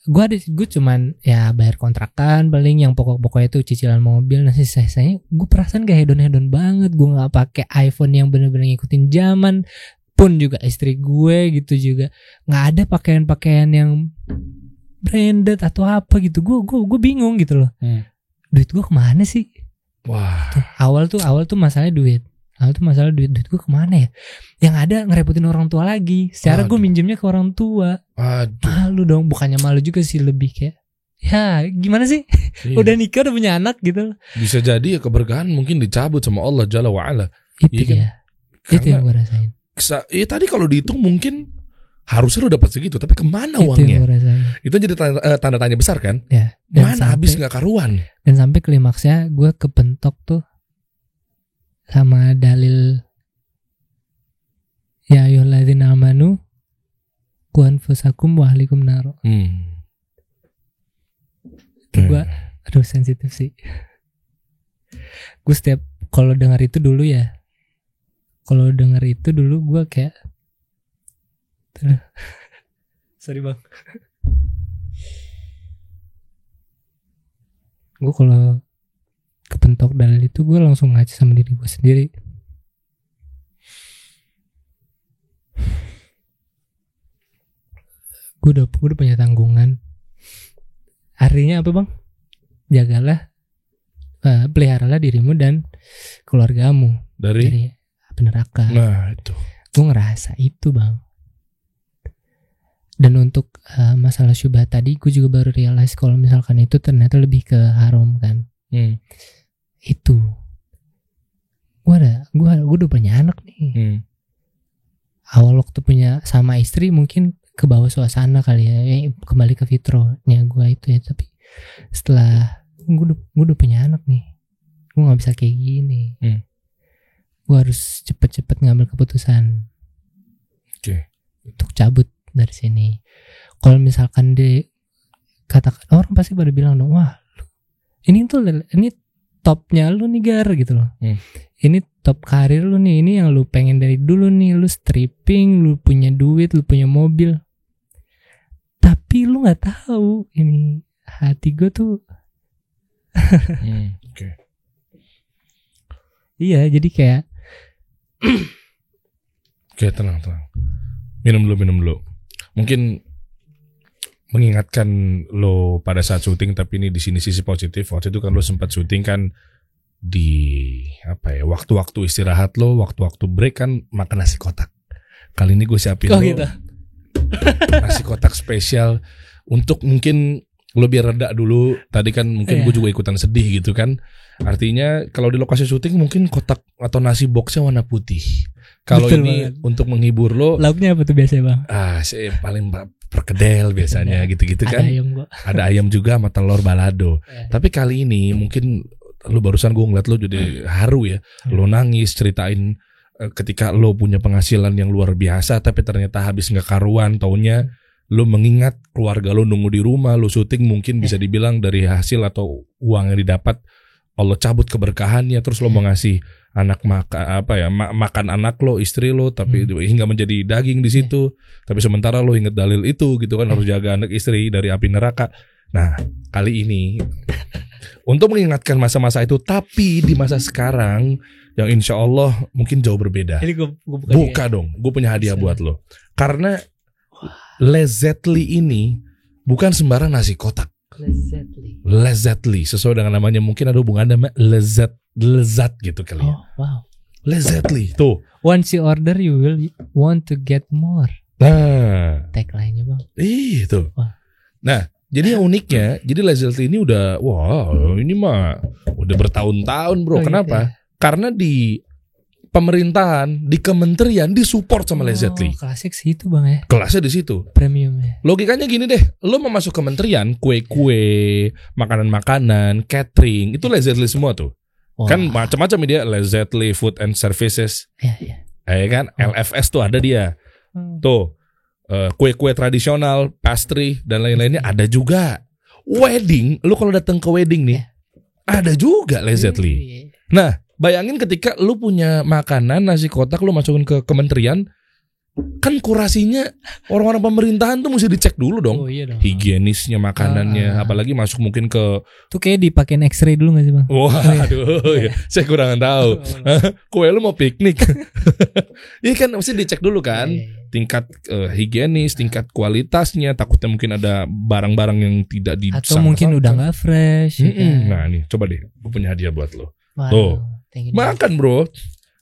[SPEAKER 1] Gue cuman ya bayar kontrakan paling, yang pokok-pokoknya itu cicilan mobil. Nah sisanya gue perasaan kayak hedon banget. Gue nggak pakai iPhone yang bener-bener ngikutin zaman. Pun juga istri gue gitu juga nggak ada pakaian yang branded atau apa gitu. Gue bingung gitu loh. Duit gue kemana sih?
[SPEAKER 3] Wah.
[SPEAKER 1] Tuh, awal tuh masalahnya duit. Duit gue kemana ya? Yang ada ngerepotin orang tua lagi. Secara gue minjemnya ke orang tua.
[SPEAKER 3] Aduh.
[SPEAKER 1] Malu dong. Bukannya malu juga sih, lebih kayak ya gimana sih? Iya. Udah nikah udah punya anak gitu.
[SPEAKER 3] Bisa jadi ya keberkahan mungkin dicabut sama Allah Jalla wa'ala.
[SPEAKER 1] Itu ya kan? Itu yang gue rasain.
[SPEAKER 3] Tadi kalau dihitung mungkin harusnya lo dapat segitu, tapi kemana
[SPEAKER 1] itu
[SPEAKER 3] uangnya?
[SPEAKER 1] Itu
[SPEAKER 3] jadi tanda tanya besar kan?
[SPEAKER 1] Ya.
[SPEAKER 3] Mana habis nggak karuan?
[SPEAKER 1] Dan sampai klimaksnya gue kepentok tuh sama dalil ya ayyuhalladzina amanu qu anfusakum wa ahlikum nar. Itu gue aduh sensitif sih. Gue setiap kalau dengar itu dulu gue kayak sorry bang. Gue kalau kepentok dalil itu gue langsung ngaca sama diri gue sendiri. Gue udah punya tanggungan. Artinya apa bang? Jagalah, peliharalah dirimu dan keluargamu dari api neraka.
[SPEAKER 3] Nah itu.
[SPEAKER 1] Gue ngerasa itu bang. Dan untuk masalah syubhat tadi, gue juga baru realize kalau misalkan itu ternyata lebih ke haram kan. Itu gue udah punya anak nih. Awal waktu punya sama istri mungkin ke bawah suasana kali ya, kembali ke fitrahnya gue itu ya. Tapi setelah gue udah punya anak nih, gue nggak bisa kayak gini. Gue harus cepet-cepet ngambil keputusan untuk cabut dari sini. Kalau misalkan katakan orang pasti pada bilang dong, wah ini topnya lu nih Gar gitu loh. Ini top karir lu nih, ini yang lu pengen dari dulu nih, lu stripping, lu punya duit, lu punya mobil. Tapi lu nggak tahu ini hati gue tuh. Iya, jadi kayak
[SPEAKER 3] tenang. Minum dulu. Mungkin mengingatkan lo pada saat syuting, tapi ini di sini sisi positif. Waktu itu kan lo sempat syuting kan di waktu-waktu istirahat lo, waktu-waktu break kan makan nasi kotak. Kali ini gue siapin lo
[SPEAKER 1] gitu.
[SPEAKER 3] Nasi kotak spesial untuk mungkin lo biar reda dulu. Tadi kan mungkin gue juga ikutan sedih gitu kan. Artinya kalau di lokasi syuting mungkin kotak atau nasi boxnya warna putih. Kalau ini banget. Untuk menghibur lo.
[SPEAKER 1] Lauknya apa tuh biasanya bang?
[SPEAKER 3] Saya paling perkedel biasanya gitu-gitu kan. Ada ayam juga sama telur balado. Tapi kali ini mungkin lo barusan gue ngeliat lo jadi haru ya. Lo nangis ceritain ketika lo punya penghasilan yang luar biasa, tapi ternyata habis nggak karuan. Taunya lo mengingat keluarga lo nunggu di rumah. Lo syuting mungkin bisa dibilang dari hasil atau uang yang didapat Allah cabut keberkahannya. Terus lo mau ngasih anak makan anak lo, istri lo, tapi hingga menjadi daging di situ. Tapi sementara lo inget dalil itu gitu kan, harus jaga anak istri dari api neraka. Nah kali ini untuk mengingatkan masa-masa itu, tapi di masa sekarang yang insya Allah mungkin jauh berbeda.
[SPEAKER 1] Ini
[SPEAKER 3] buka dong, gue punya hadiah buat lo. Karena Lezetli ini bukan sembarang nasi kotak. Lezatly, sesuai dengan namanya mungkin ada hubungannya sama lezat gitu kali ya.
[SPEAKER 1] Oh, wow.
[SPEAKER 3] Lezatly, tuh.
[SPEAKER 1] Once you order, you will want to get more.
[SPEAKER 3] Nah,
[SPEAKER 1] Tagline-nya bang.
[SPEAKER 3] itu.
[SPEAKER 1] Wah.
[SPEAKER 3] Nah, jadi yang uniknya, jadi Lezatly ini udah, ini mah udah bertahun-tahun bro.
[SPEAKER 1] Oh,
[SPEAKER 3] Kenapa?
[SPEAKER 1] gitu ya?
[SPEAKER 3] Karena di pemerintahan, di kementerian disupport sama Lezatly.
[SPEAKER 1] Klasik sih itu bang ya.
[SPEAKER 3] Kelasnya di situ.
[SPEAKER 1] Premium ya.
[SPEAKER 3] Logikanya gini deh, lo mau masuk kementerian, kue-kue, makanan-makanan, catering, itu Lezatly semua tuh.
[SPEAKER 1] Wah.
[SPEAKER 3] Kan macam-macam dia, Lezatly Food and Services.
[SPEAKER 1] Ya.
[SPEAKER 3] Kan LFS tuh ada dia. Tuh, kue-kue tradisional, pastry dan lain-lainnya ada juga. Wedding, lu kalau datang ke wedding nih, ada juga Lezatly. Nah, bayangin ketika lu punya makanan nasi kotak lu masukin ke kementerian, kan kurasinya orang-orang pemerintahan tuh mesti dicek dulu dong.
[SPEAKER 1] Oh iya dong.
[SPEAKER 3] Higienisnya makanannya, apalagi masuk mungkin ke
[SPEAKER 1] Tuh kayak dipakein X-ray dulu gak sih bang?
[SPEAKER 3] waduh, ya, saya kurang tahu. Kue lu mau piknik. Iya kan mesti dicek dulu kan. Tingkat higienis, tingkat kualitasnya, takutnya mungkin ada barang-barang yang tidak
[SPEAKER 1] Atau mungkin udah gak fresh.
[SPEAKER 3] Nah nih, coba deh, gue punya hadiah buat lo.
[SPEAKER 1] Waduh,
[SPEAKER 3] Tuh,
[SPEAKER 1] thank you.
[SPEAKER 3] makan bro.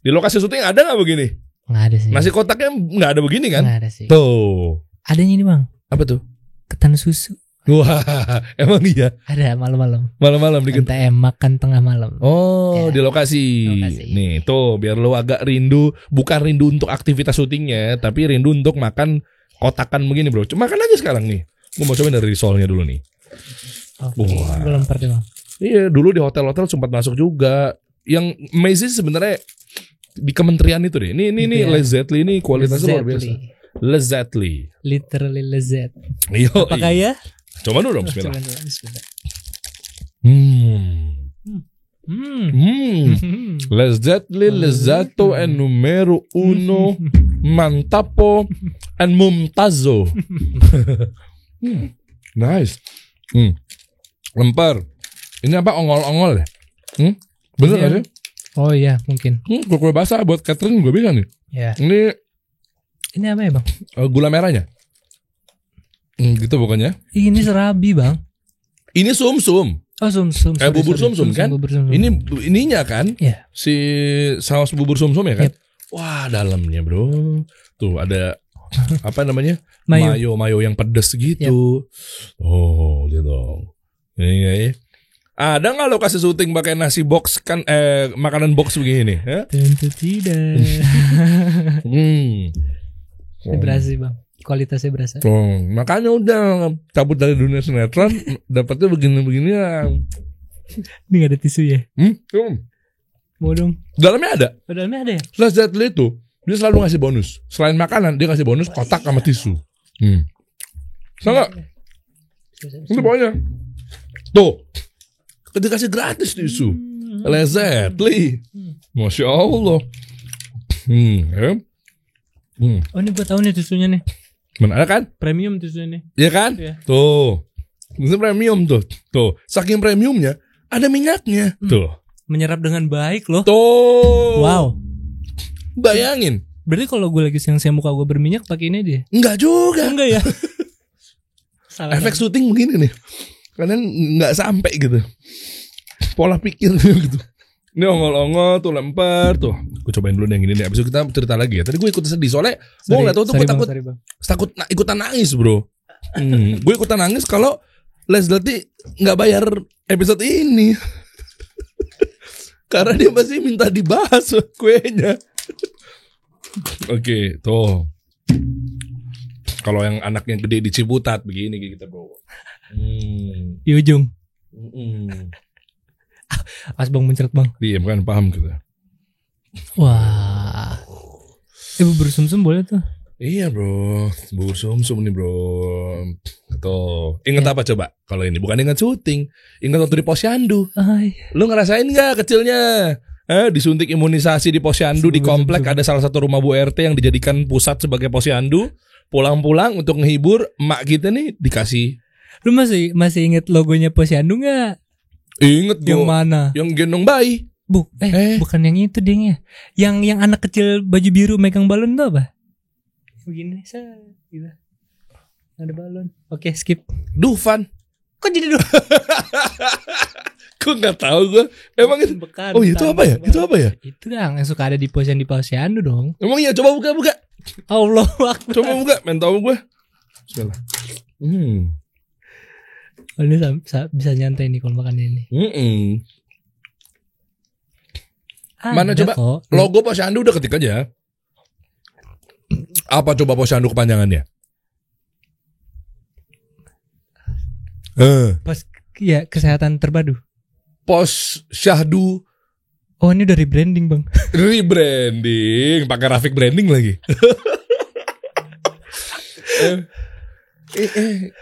[SPEAKER 3] Di lokasi syuting ada gak begini?
[SPEAKER 1] Nggak ada sih.
[SPEAKER 3] Nasi kotaknya gak ada begini kan?
[SPEAKER 1] Nggak ada sih.
[SPEAKER 3] Tuh.
[SPEAKER 1] Adanya ini bang,
[SPEAKER 3] Apa tuh?
[SPEAKER 1] ketan susu.
[SPEAKER 3] Wah, emang iya?
[SPEAKER 1] Ada malam-malam.
[SPEAKER 3] Malam-malam dikit.
[SPEAKER 1] NTM makan tengah malam.
[SPEAKER 3] Oh,
[SPEAKER 1] Ya,
[SPEAKER 3] di lokasi. Nih, tuh biar lo agak rindu, bukan rindu untuk aktivitas syutingnya, tapi rindu untuk makan kotakan begini, bro. Cuma makan aja sekarang nih. Gue mau cobain dari risolnya dulu nih.
[SPEAKER 1] Oke,
[SPEAKER 3] Wah.
[SPEAKER 1] belum pernah bang.
[SPEAKER 3] Iya, dulu di hotel-hotel sempat masuk juga. Yang amazing sebenarnya di kementerian itu deh. Ini
[SPEAKER 1] Gitu ya.
[SPEAKER 3] Lezatly ini kualitasnya luar biasa. Lezatly.
[SPEAKER 1] Literally lezat.
[SPEAKER 3] Yo.
[SPEAKER 1] Apakah ya?
[SPEAKER 3] Coba dulu dong, bismillah.
[SPEAKER 1] Coba dulu, bismillah.
[SPEAKER 3] Lezatly lezato en numero uno mantapo en mumtazo. Nice. Lempar. Ini apa ongol-ongol ya? Bener
[SPEAKER 1] Iya.
[SPEAKER 3] gak sih?
[SPEAKER 1] Oh iya mungkin.
[SPEAKER 3] Kue basah buat catering gue bisa nih.
[SPEAKER 1] Ya.
[SPEAKER 3] Ini
[SPEAKER 1] Ini apa ya bang?
[SPEAKER 3] gula merahnya. Gitu pokoknya.
[SPEAKER 1] Ini serabi bang.
[SPEAKER 3] Ini sumsum.
[SPEAKER 1] Oh sum-sum.
[SPEAKER 3] Bubur sumsum kan?
[SPEAKER 1] Bubur sum-sum.
[SPEAKER 3] Ini ininya kan?
[SPEAKER 1] Iya.
[SPEAKER 3] Si saus bubur sumsum ya kan?
[SPEAKER 1] Yep.
[SPEAKER 3] Wah, dalamnya, bro. Tuh ada apa namanya?
[SPEAKER 1] Mayo.
[SPEAKER 3] Mayo yang pedes gitu. Oh, gitu. Ini. Ada nggak lo kasih syuting pakai nasi box kan makanan box begini? Ya?
[SPEAKER 1] Tentu tidak. Ini berasa bang. Kualitasnya berasa.
[SPEAKER 3] Makanya udah cabut dari dunia sinetron, dapatnya begini-begini.
[SPEAKER 1] Ini gak ada tisu ya? Mau dong.
[SPEAKER 3] Dalamnya ada.
[SPEAKER 1] Dalamnya ada ya?
[SPEAKER 3] Lezatly itu dia selalu ngasih bonus. Selain makanan dia ngasih bonus kotak sama tisu. Salah. Itu pokoknya. Tuh. Dikasih gratis tisu. Lezatly. Masya Allah.
[SPEAKER 1] Oh ini gue tahu nih tisunya nih.
[SPEAKER 3] Mana kan?
[SPEAKER 1] Premium tisunya nih.
[SPEAKER 3] Iya kan?
[SPEAKER 1] Iya.
[SPEAKER 3] Tuh. Ini premium tuh. Tuh. Saking premiumnya ada minyaknya. Tuh.
[SPEAKER 1] Menyerap dengan baik loh.
[SPEAKER 3] Tuh.
[SPEAKER 1] Wow.
[SPEAKER 3] Bayangin.
[SPEAKER 1] Berarti kalau gue lagi siang-siang muka gue berminyak pakai ini dia.
[SPEAKER 3] Enggak juga.
[SPEAKER 1] Enggak ya? Salah.
[SPEAKER 3] Efek syuting begini nih. Karena nggak sampai gitu. Pola pikir gitu. Ini ongol-ongol tuh lempar tuh. Gue cobain dulu yang ini nih. Abis itu kita cerita lagi ya. Tadi gue ikut sedih soalnya gue nggak tahu tuh gue takut ikutan nangis bro. Gue ikutan nangis kalau Lezatly nggak bayar episode ini. Karena dia masih minta dibahas kuenya. Oke, tuh. Kalau yang anaknya gede di Ciputat begini gitu bro.
[SPEAKER 1] Di ujung. Pas bang mencret bang.
[SPEAKER 3] Iya kan paham kita.
[SPEAKER 1] Wah. Bubur sumsum boleh tuh.
[SPEAKER 3] Iya bro, bubur sumsum nih bro. Tuh, ingat apa coba? Kalau ini bukan ingat syuting, ingat waktu di Posyandu. Lu ngerasain nggak kecilnya? Disuntik imunisasi di Posyandu di komplek ada salah satu rumah Bu RT yang dijadikan pusat sebagai Posyandu. Pulang-pulang untuk ngehibur emak kita nih dikasih.
[SPEAKER 1] Lu masih inget logonya Posyandu nggak?
[SPEAKER 3] Ingat
[SPEAKER 1] Yang mana?
[SPEAKER 3] Yang gendong bayi.
[SPEAKER 1] Bukan yang itu dia. Yang anak kecil baju biru megang balon tuh apa? Begini gitu. Ada balon. Oke, skip.
[SPEAKER 3] Dufan.
[SPEAKER 1] Kok jadi dua?
[SPEAKER 3] Gue nggak tahu gue. Emang itu. Oh itu apa ya? Itu apa ya?
[SPEAKER 1] Itu yang suka ada di posyandu dong.
[SPEAKER 3] Emang iya, coba buka.
[SPEAKER 1] Allah Akbar.
[SPEAKER 3] Coba buka, main tahu gue. Bismillah.
[SPEAKER 1] Oh, ini bisa nyantai nih kalau makan ini.
[SPEAKER 3] Mana
[SPEAKER 1] Ada
[SPEAKER 3] coba
[SPEAKER 1] kok.
[SPEAKER 3] logo posyandu udah ketik aja. Apa coba posyandu kepanjangannya?
[SPEAKER 1] Ya kesehatan terpadu.
[SPEAKER 3] Posyandu.
[SPEAKER 1] Oh ini udah rebranding bang.
[SPEAKER 3] Rebranding, pakai grafik branding lagi.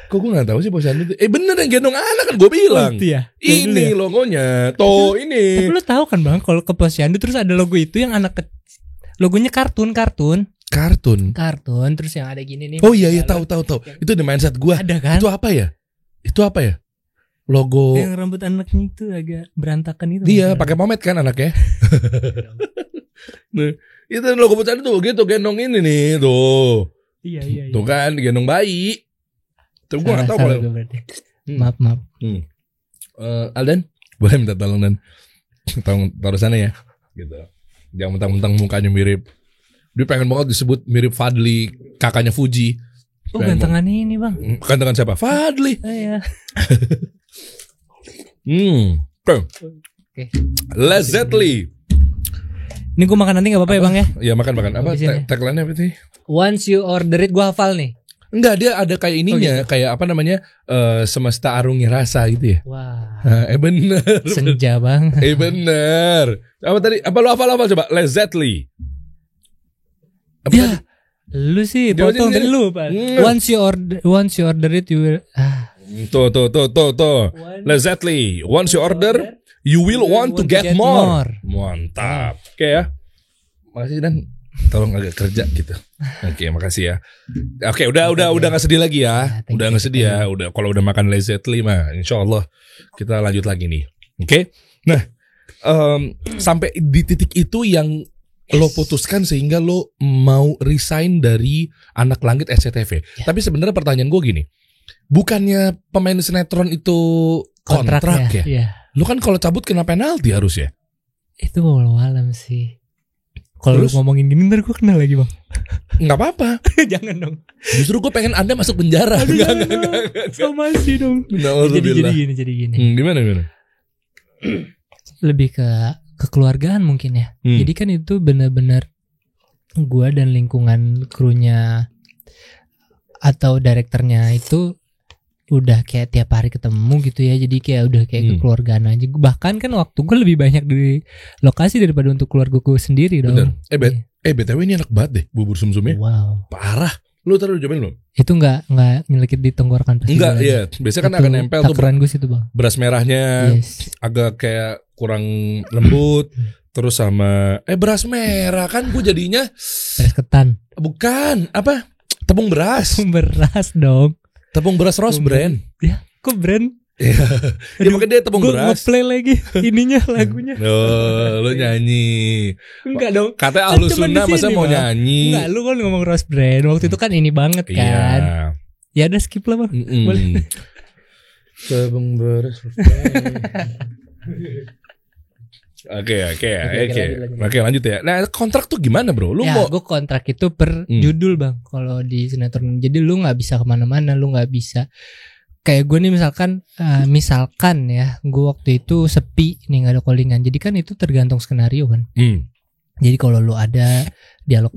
[SPEAKER 3] Kok gue nggak tahu sih posyandu itu. Bener yang gendong anak kan gue bilang.
[SPEAKER 1] Oh, itu ya?
[SPEAKER 3] Ini logonya, tuh ini.
[SPEAKER 1] Tapi lo tahu kan bang, kalau ke posyandu terus ada logo itu yang logonya kartun. Terus yang ada gini nih.
[SPEAKER 3] Oh iya tahu. Itu the mindset gue.
[SPEAKER 1] Ada kan?
[SPEAKER 3] Itu apa ya? Logo.
[SPEAKER 1] Yang rambut anaknya itu agak berantakan itu.
[SPEAKER 3] Dia pakai pomade kan anaknya. Nah, itu logo posyandu tuh gitu gendong ini nih tuh.
[SPEAKER 1] Iya.
[SPEAKER 3] Tuh kan gendong bayi. Tuh gue nggak tahu kalau.
[SPEAKER 1] Maaf.
[SPEAKER 3] Aldan, boleh minta tolong Dan. Taruh sana ya. Gitu. Jangan mentang-mentang mukanya mirip. Dia pengen banget disebut mirip Fadli, kakaknya Fuji.
[SPEAKER 1] Oh gantengan ini bang.
[SPEAKER 3] Gantengan siapa? Fadli.
[SPEAKER 1] Oh iya.
[SPEAKER 3] Oke. Lazzetly.
[SPEAKER 1] Ini gue makan nanti gak apa-apa ya bang ya?
[SPEAKER 3] Iya makan. Apa? Tagline-nya apa sih?
[SPEAKER 1] Once you order it, gue hafal nih.
[SPEAKER 3] Enggak, dia ada kayak ininya,
[SPEAKER 1] gitu.
[SPEAKER 3] kayak apa namanya? Semesta arungi rasa gitu ya.
[SPEAKER 1] Wah.
[SPEAKER 3] Bener.
[SPEAKER 1] Senja bang.
[SPEAKER 3] Bener. Apa tadi? Apa lu hafal coba? Lazzetly.
[SPEAKER 1] Ya. Lu sih potong dari lu Pak. Once you order it, you will.
[SPEAKER 3] Tuh. Lazzetly. Once you order, you will want to get more. Mantap. Oke ya. Makasih Dan. Tolong agak kerja gitu. Oke, makasih ya. Oke, udah nggak sedih lagi ya. Udah nggak sedih ya. Udah kalau udah makan Lazzetly mah, insyaallah kita lanjut lagi nih. Oke. Nah, sampai di titik itu yang lo putuskan sehingga lo mau resign dari Anak Langit SCTV. Ya. Tapi sebenarnya pertanyaan gue gini, bukannya pemain sinetron itu kontrak ya?
[SPEAKER 1] Ya.
[SPEAKER 3] Lo kan kalau cabut kena penalti harus ya?
[SPEAKER 1] Itu walau-alam sih. Kalau lu ngomongin gini ntar gue kena lagi bang.
[SPEAKER 3] Nggak apa-apa.
[SPEAKER 1] Jangan dong.
[SPEAKER 3] Justru gue pengen Anda masuk penjara.
[SPEAKER 1] Enggak. Somasi dong. Jadi gini.
[SPEAKER 3] Gimana?
[SPEAKER 1] Lebih ke kekeluargaan mungkin ya. Jadi kan itu benar-benar gue dan lingkungan krunya atau direkturnya itu udah kayak tiap hari ketemu gitu ya. Jadi kayak udah kayak kekeluargaan aja. Bahkan kan waktu gue lebih banyak di lokasi daripada untuk keluarga gue sendiri dong. BTW
[SPEAKER 3] ini enak banget deh bubur sumsumnya.
[SPEAKER 1] Wow.
[SPEAKER 3] Parah. Lu taruh cobain lu.
[SPEAKER 1] Itu nggak nyelekit di tenggorokan pasti.
[SPEAKER 3] Enggak, iya. Biasanya kan akan nempel tuh.
[SPEAKER 1] Takaran gue situ bang.
[SPEAKER 3] Beras merahnya agak kayak kurang lembut. Terus sama beras merah kan gue jadinya
[SPEAKER 1] beras ketan.
[SPEAKER 3] Bukan, apa? Tepung beras.
[SPEAKER 1] Beras dong.
[SPEAKER 3] Tepung beras Rose Brand.
[SPEAKER 1] Ya, kok brand?
[SPEAKER 3] Ya makanya dia tepung beras.
[SPEAKER 1] Gue nge-play lagi ininya lagunya.
[SPEAKER 3] Lu nyanyi.
[SPEAKER 1] Enggak dong.
[SPEAKER 3] Katanya Ahlus Sunnah masa mau nyanyi.
[SPEAKER 1] Enggak, lu kan ngomong Rose Brand. Waktu itu kan ini banget kan. Ya udah skip lah bang. Boleh.
[SPEAKER 3] Tepung beras Rose Brand. Oke, lanjut ya. Nah, kontrak tuh gimana bro? Lu mau?
[SPEAKER 1] Gue kontrak itu per judul bang. Kalau di sinetron, jadi lu nggak bisa kemana-mana, lu nggak bisa. Kayak gue nih misalkan ya, gue waktu itu sepi nih nggak ada callingan. Jadi kan itu tergantung skenario kan. Jadi kalau lu ada dialog,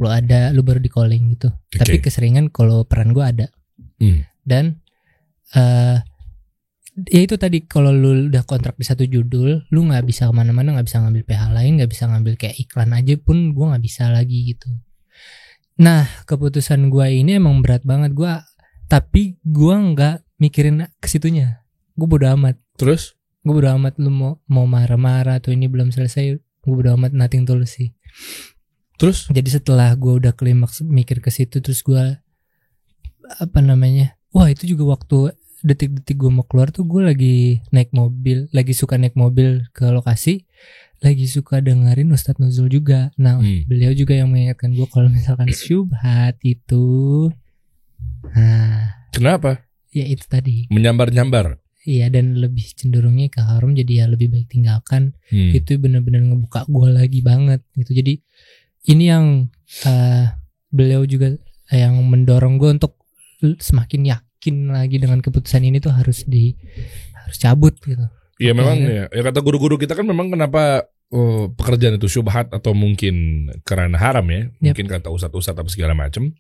[SPEAKER 1] lu baru di calling gitu. Tapi keseringan kalau peran gue ada. Dan ya itu tadi, kalau lu udah kontrak di satu judul, lu nggak bisa kemana-mana, nggak bisa ngambil PH lain, nggak bisa ngambil kayak iklan aja pun gue nggak bisa lagi gitu. Nah keputusan gue ini emang berat banget tapi gue nggak mikirin kesitunya. Gue bodo amat.
[SPEAKER 3] Terus?
[SPEAKER 1] Gue bodo amat lu mau marah-marah atau ini belum selesai. Gue bodo amat, nothing tulus sih.
[SPEAKER 3] Terus?
[SPEAKER 1] Jadi setelah gue udah klimaks mikir ke situ, terus gue wah itu juga waktu detik-detik gue mau keluar tuh gue lagi suka naik mobil ke lokasi, lagi suka dengerin Ustadz Nuzul juga. Nah beliau juga yang mengingatkan gue kalau misalkan syubhat itu.
[SPEAKER 3] Kenapa?
[SPEAKER 1] Ya itu tadi.
[SPEAKER 3] Menyambar-nyambar.
[SPEAKER 1] iya, dan lebih cenderungnya ke haram, jadi ya lebih baik tinggalkan. Itu benar-benar ngebuka gue lagi banget gitu. Jadi ini yang beliau juga yang mendorong gue untuk semakin yakin lagi dengan keputusan ini tuh harus cabut gitu.
[SPEAKER 3] Iya memang ya kata guru-guru kita kan memang kenapa pekerjaan itu syubhat atau mungkin karena haram ya. Mungkin kata ustadz-ustadz apa segala macam.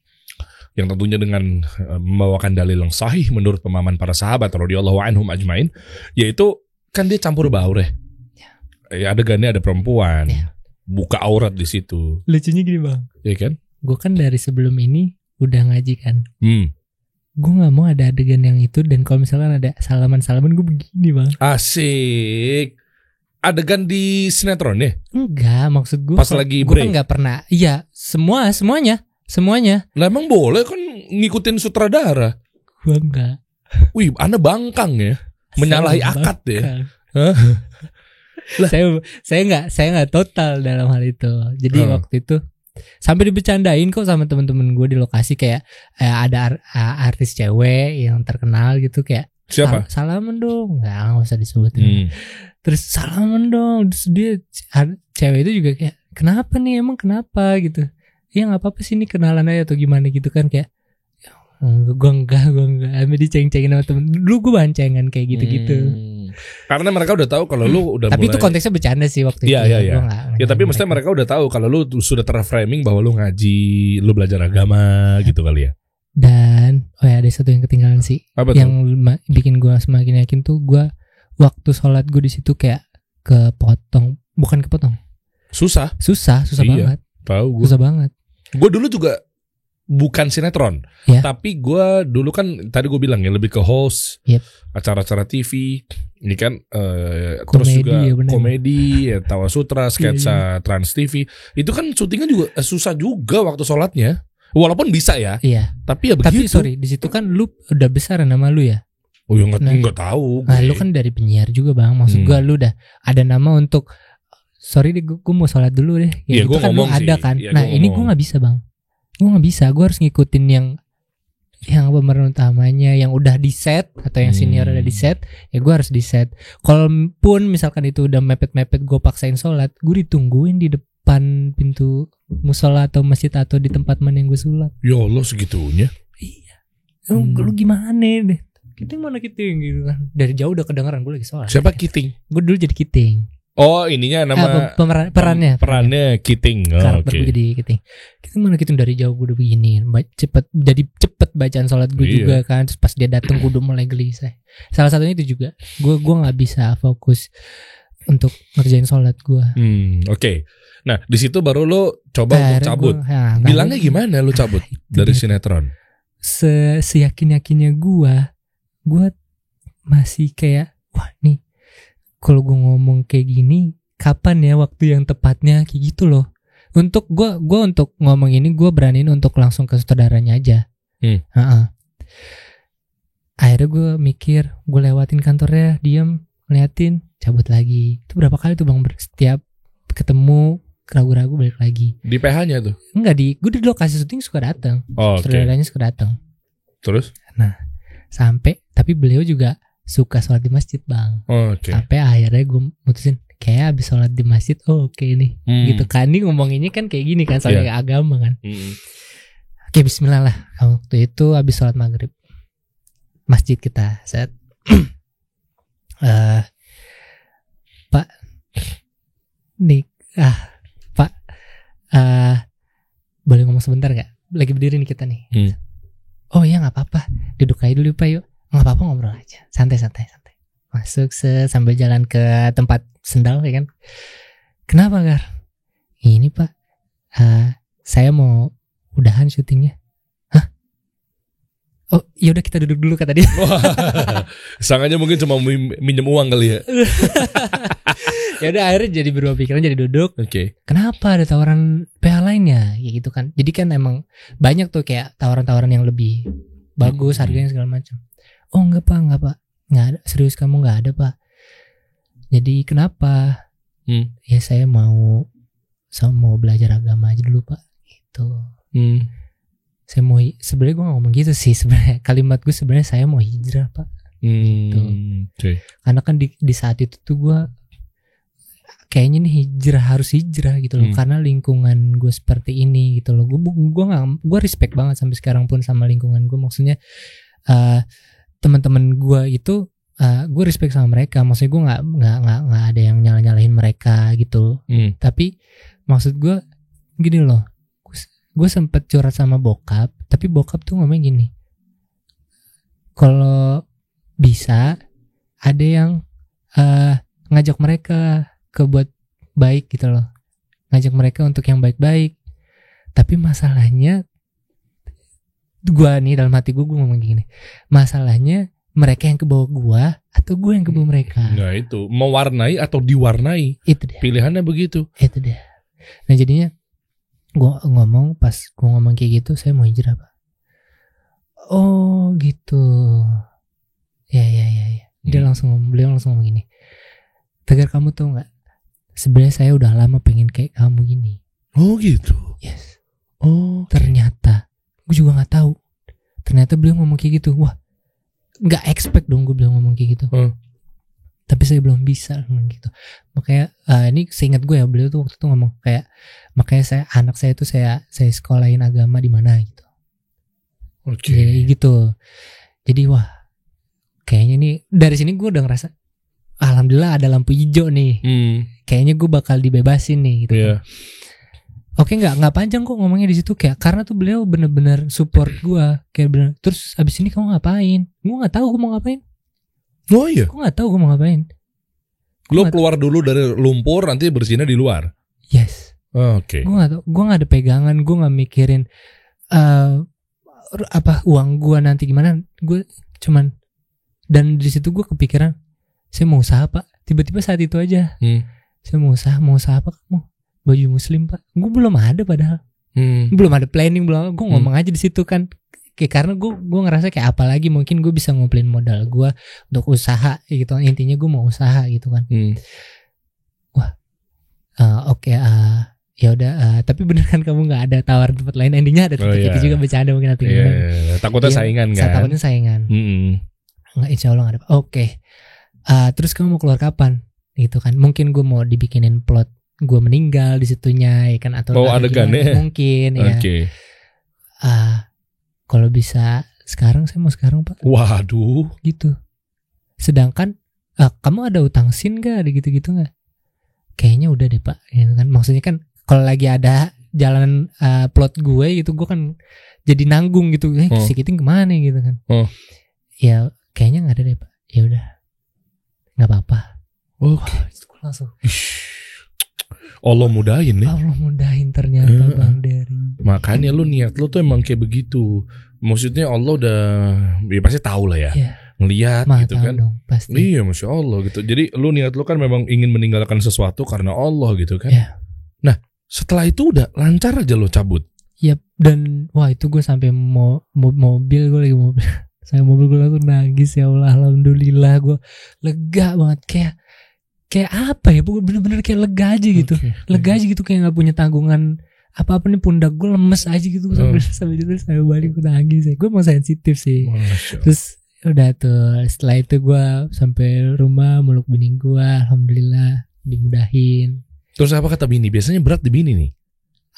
[SPEAKER 3] Yang tentunya dengan membawakan dalil yang sahih menurut pemahaman para sahabat radhiyallahu anhum ajmain, yaitu kan dia campur baur ya. Adegannya ada perempuan, buka aurat di situ.
[SPEAKER 1] Lucunya gini bang,
[SPEAKER 3] ya kan?
[SPEAKER 1] Gue kan dari sebelum ini udah ngaji kan. Gue nggak mau ada adegan yang itu, dan kalau misalkan ada salaman gue begini bang.
[SPEAKER 3] Asik. Adegan di sinetron ya?
[SPEAKER 1] Enggak, maksud gue
[SPEAKER 3] pas lagi break.
[SPEAKER 1] Gue kan nggak pernah. Iya, semuanya. Lah emang boleh kan ngikutin sutradara? Gua enggak.
[SPEAKER 3] Wih, Anda bangkang ya, menyalahi akad ya.
[SPEAKER 1] Saya nggak total dalam hal itu. Jadi waktu itu sampai dibecandain kok sama teman-teman gue di lokasi, kayak ada artis cewek yang terkenal gitu, kayak
[SPEAKER 3] siapa?
[SPEAKER 1] Salaman dong, nggak usah disebutin. Terus salaman dong, terus dia cewek itu juga kayak kenapa nih, emang kenapa gitu. Ya nggak apa-apa sih, ini kenalan aja atau gimana gitu kan, kayak gue enggak ambil diceng-cengin sama temen. Dulu gue bancengan kayak gitu-gitu.
[SPEAKER 3] Karena mereka udah tahu kalau lu udah
[SPEAKER 1] tapi
[SPEAKER 3] mulai...
[SPEAKER 1] itu konteksnya bercanda sih waktu itu.
[SPEAKER 3] Iya. Ya tapi maksudnya mereka udah tahu kalau lu sudah terframing bahwa lu ngaji, lu belajar agama gitu kali ya.
[SPEAKER 1] Dan ada satu yang ketinggalan sih.
[SPEAKER 3] Apa
[SPEAKER 1] yang bikin gue semakin yakin tuh, gue waktu sholat gue di situ kayak bukan kepotong. Susah banget.
[SPEAKER 3] Tahu gue.
[SPEAKER 1] Susah banget.
[SPEAKER 3] Gue dulu juga bukan sinetron, tapi gue dulu kan tadi gue bilang ya lebih ke host acara-acara TV. Ini kan terus juga komedi, Tawa Sutra, sketsa Trans TV. Itu kan syutingnya juga susah juga waktu sholatnya. Walaupun bisa ya. Iya. Tapi ya begitu.
[SPEAKER 1] Tapi sorry, di situ kan lu udah besar nama lu ya.
[SPEAKER 3] Oh ya nggak tahu.
[SPEAKER 1] Nah lu kan dari penyiar juga bang. Maksud gue lu udah ada nama untuk. Sorry deh, gue mau sholat dulu deh. Ya itu kan lu ada kan. Nah ini gue nggak bisa bang. Gue nggak bisa. Gue harus ngikutin yang pemeran utamanya yang udah di set atau yang senior udah di set. Ya gue harus di set. Kalaupun misalkan itu udah mepet-mepet, gue paksain sholat, gue ditungguin di depan pintu musola atau masjid atau di tempat mana yang gue sholat.
[SPEAKER 3] Ya Allah, segitunya.
[SPEAKER 1] Iya. Lu gimana deh? Kiting mana Kiting gitu kan. Dari jauh udah kedengeran gue lagi sholat.
[SPEAKER 3] Siapa Kiting?
[SPEAKER 1] Gue dulu jadi Kiting.
[SPEAKER 3] Oh ininya nama
[SPEAKER 1] perannya
[SPEAKER 3] Kiting.
[SPEAKER 1] Karakter gue jadi Kiting. Kiting mana Kiting, dari jauh gue udah begini. Cepet bacaan sholat gue juga kan. Terus pas dia dateng gue udah mulai gelisah. Salah satunya itu juga. Gue nggak bisa fokus untuk ngerjain sholat gue.
[SPEAKER 3] Oke. Nah di situ baru lo coba untuk cabut. Bilangnya gimana lo cabut dari sinetron?
[SPEAKER 1] Seyakin-yakinnya gue masih kayak wah nih. Kalau gue ngomong kayak gini, kapan ya waktu yang tepatnya kayak gitu loh. Untuk gue untuk ngomong ini gue beraniin untuk langsung ke saudaranya aja. Akhirnya gue mikir, gue lewatin kantornya, diam, ngeliatin, cabut lagi. Itu berapa kali tuh bang, setiap ketemu ragu-ragu balik lagi.
[SPEAKER 3] Di PH-nya tuh?
[SPEAKER 1] Enggak, gue di lokasi syuting suka datang. Saudaranya suka datang.
[SPEAKER 3] Terus?
[SPEAKER 1] Nah sampai, tapi beliau juga suka sholat di masjid bang. Sampai akhirnya gue mutusin kayak abis sholat di masjid oke nih gitu kan. Ini ngomonginnya kan kayak gini kan, soalnya agama kan. Oke, bismillah lah. Waktu itu abis sholat maghrib masjid kita set. Pak nih Pak boleh ngomong sebentar gak? Lagi berdiri nih kita nih. Oh ya gak apa-apa, duduk aja dulu Pak yuk. Nggak apa-apa, ngobrol aja, santai. Masuk sambil jalan ke tempat sendal ya kan. Kenapa Gar? Ini Pak, saya mau udahan syutingnya. Hah? Oh yaudah kita duduk dulu kata dia.
[SPEAKER 3] Sangatnya mungkin cuma minjem uang kali ya.
[SPEAKER 1] Yaudah akhirnya jadi berubah pikiran, jadi duduk. Kenapa ada tawaran PH lainnya? Ya gitu kan. Jadi kan emang banyak tuh kayak tawaran-tawaran yang lebih bagus, harganya segala macam. Oh enggak pak, nggak ada, serius kamu nggak ada pak. Jadi kenapa? Ya saya mau belajar agama aja dulu pak. Gitu. Saya mau, sebenarnya gue nggak ngomong gitu sih sebenarnya. Kalimat gue sebenarnya saya mau hijrah pak. Gitu.
[SPEAKER 3] Oke.
[SPEAKER 1] Karena kan di saat itu tuh gue kayaknya nih harus hijrah gitu loh, karena lingkungan gue seperti ini gitu loh. Gue respect banget sampai sekarang pun sama lingkungan gue. Maksudnya teman-teman gue itu gue respect sama mereka. Maksudnya gue nggak ada yang nyalahin mereka gitu. Tapi maksud gue gini loh, gue sempet curhat sama bokap, tapi bokap tuh ngomong gini, kalau bisa ada yang ngajak mereka ke buat baik gitu loh, ngajak mereka untuk yang baik-baik. Tapi masalahnya gue nih dalam hati gue ngomong gini, masalahnya mereka yang kebawa gue atau gue yang kebawa mereka.
[SPEAKER 3] Nah itu mewarnai atau diwarnai,
[SPEAKER 1] itu dia,
[SPEAKER 3] pilihannya begitu.
[SPEAKER 1] itu dia. Nah jadinya gue ngomong, pas gue ngomong kayak gitu, saya mau hijrah Pak. Oh gitu, ya. Beliau langsung ngomong gini, Tegar, kamu tahu nggak, sebenarnya saya udah lama pengen kayak kamu gini.
[SPEAKER 3] Oh gitu.
[SPEAKER 1] Yes.
[SPEAKER 3] Oh.
[SPEAKER 1] Ternyata gue juga nggak tahu. Ternyata beliau ngomong kayak gitu. Wah, nggak expect dong gue bilang ngomong kayak gitu. Tapi saya belum bisa ngomong gitu. Makanya ini seingat gue ya, beliau tuh waktu itu ngomong kayak, makanya anak saya tuh saya sekolahin agama di mana gitu.
[SPEAKER 3] Oke.
[SPEAKER 1] Jadi gitu. Jadi wah, kayaknya nih dari sini gue udah ngerasa alhamdulillah ada lampu hijau nih. Kayaknya gue bakal dibebasin nih gitu.
[SPEAKER 3] Iya.
[SPEAKER 1] Oke, nggak panjang kok ngomongnya di situ, kayak karena tuh beliau bener-bener support gue, kayak bener. Terus abis ini kamu ngapain? Gue nggak tahu gue mau ngapain.
[SPEAKER 3] Oh iya.
[SPEAKER 1] Gue nggak tahu gue mau ngapain.
[SPEAKER 3] Lo keluar dulu dari lumpur, nanti bersihnya di luar.
[SPEAKER 1] Yes.
[SPEAKER 3] Oke.
[SPEAKER 1] Gue nggak tahu, gue nggak ada pegangan, gue nggak mikirin apa uang gue nanti gimana. Gue cuman, dan di situ gue kepikiran, saya mau usaha Pak. Tiba-tiba saat itu aja, saya mau usaha apa kamu? Baju muslim Pak. Gue belum ada padahal, belum ada planning, belum. Gue ngomong aja di situ kan, kayak karena gue ngerasa kayak apalagi mungkin gue bisa ngumpulin modal gue untuk usaha gitu. Intinya gue mau usaha gitu kan. Wah, oke, ya udah. Tapi bener kan kamu nggak ada tawaran tempat lain? Endingnya ada tempat itu juga, bercanda mungkin nanti.
[SPEAKER 3] Takutnya saingan kan?
[SPEAKER 1] Takutnya saingan. Nggak, insya Allah nggak ada. Oke. Terus kamu mau keluar kapan? Gitu kan? Mungkin gue mau dibikinin plot gue meninggal di situnya, ya kan? Atau
[SPEAKER 3] adegannya
[SPEAKER 1] mungkin ya.
[SPEAKER 3] Oke.
[SPEAKER 1] Kalau bisa sekarang, saya mau sekarang Pak.
[SPEAKER 3] Waduh.
[SPEAKER 1] Gitu. Sedangkan kamu ada utang SIM gak? Ada gitu-gitu gak? Kayaknya udah deh Pak. Gitu kan? Maksudnya kan kalau lagi ada jalan plot gue gitu, gue kan jadi nanggung gitu. Si Kiting kemana gitu kan? Ya kayaknya nggak ada deh Pak. Ya udah, nggak apa-apa.
[SPEAKER 3] Oke.
[SPEAKER 1] Langsung.
[SPEAKER 3] Allah mudahin nih.
[SPEAKER 1] Allah mudahin ternyata Bang Dery.
[SPEAKER 3] Makanya lu niat lu tuh emang kayak begitu. Maksudnya Allah udah, ya pasti tahu lah ya. Ngelihat gitu kan.
[SPEAKER 1] Dong, pasti.
[SPEAKER 3] Iya, Masya Allah gitu. Jadi lu niat lu kan memang ingin meninggalkan sesuatu karena Allah gitu kan. Nah setelah itu udah lancar aja lo cabut.
[SPEAKER 1] Yap. Dan wah itu gue sampai mobil, gue lagi mobil. Saya mobil gue langsung nangis, ya Allah, alhamdulillah gue lega banget, kayak apa ya, bener-bener kayak lega aja gitu. Lega aja gitu, kayak nggak punya tanggungan apa-apa nih, pundak gue lemes aja gitu. Sampai itu saya balik gue nangis, gue mau sensitif sih. Terus udah tuh, setelah itu gue sampai rumah meluk bini gue, alhamdulillah dimudahin.
[SPEAKER 3] Terus apa kata bini? Biasanya berat di bini nih.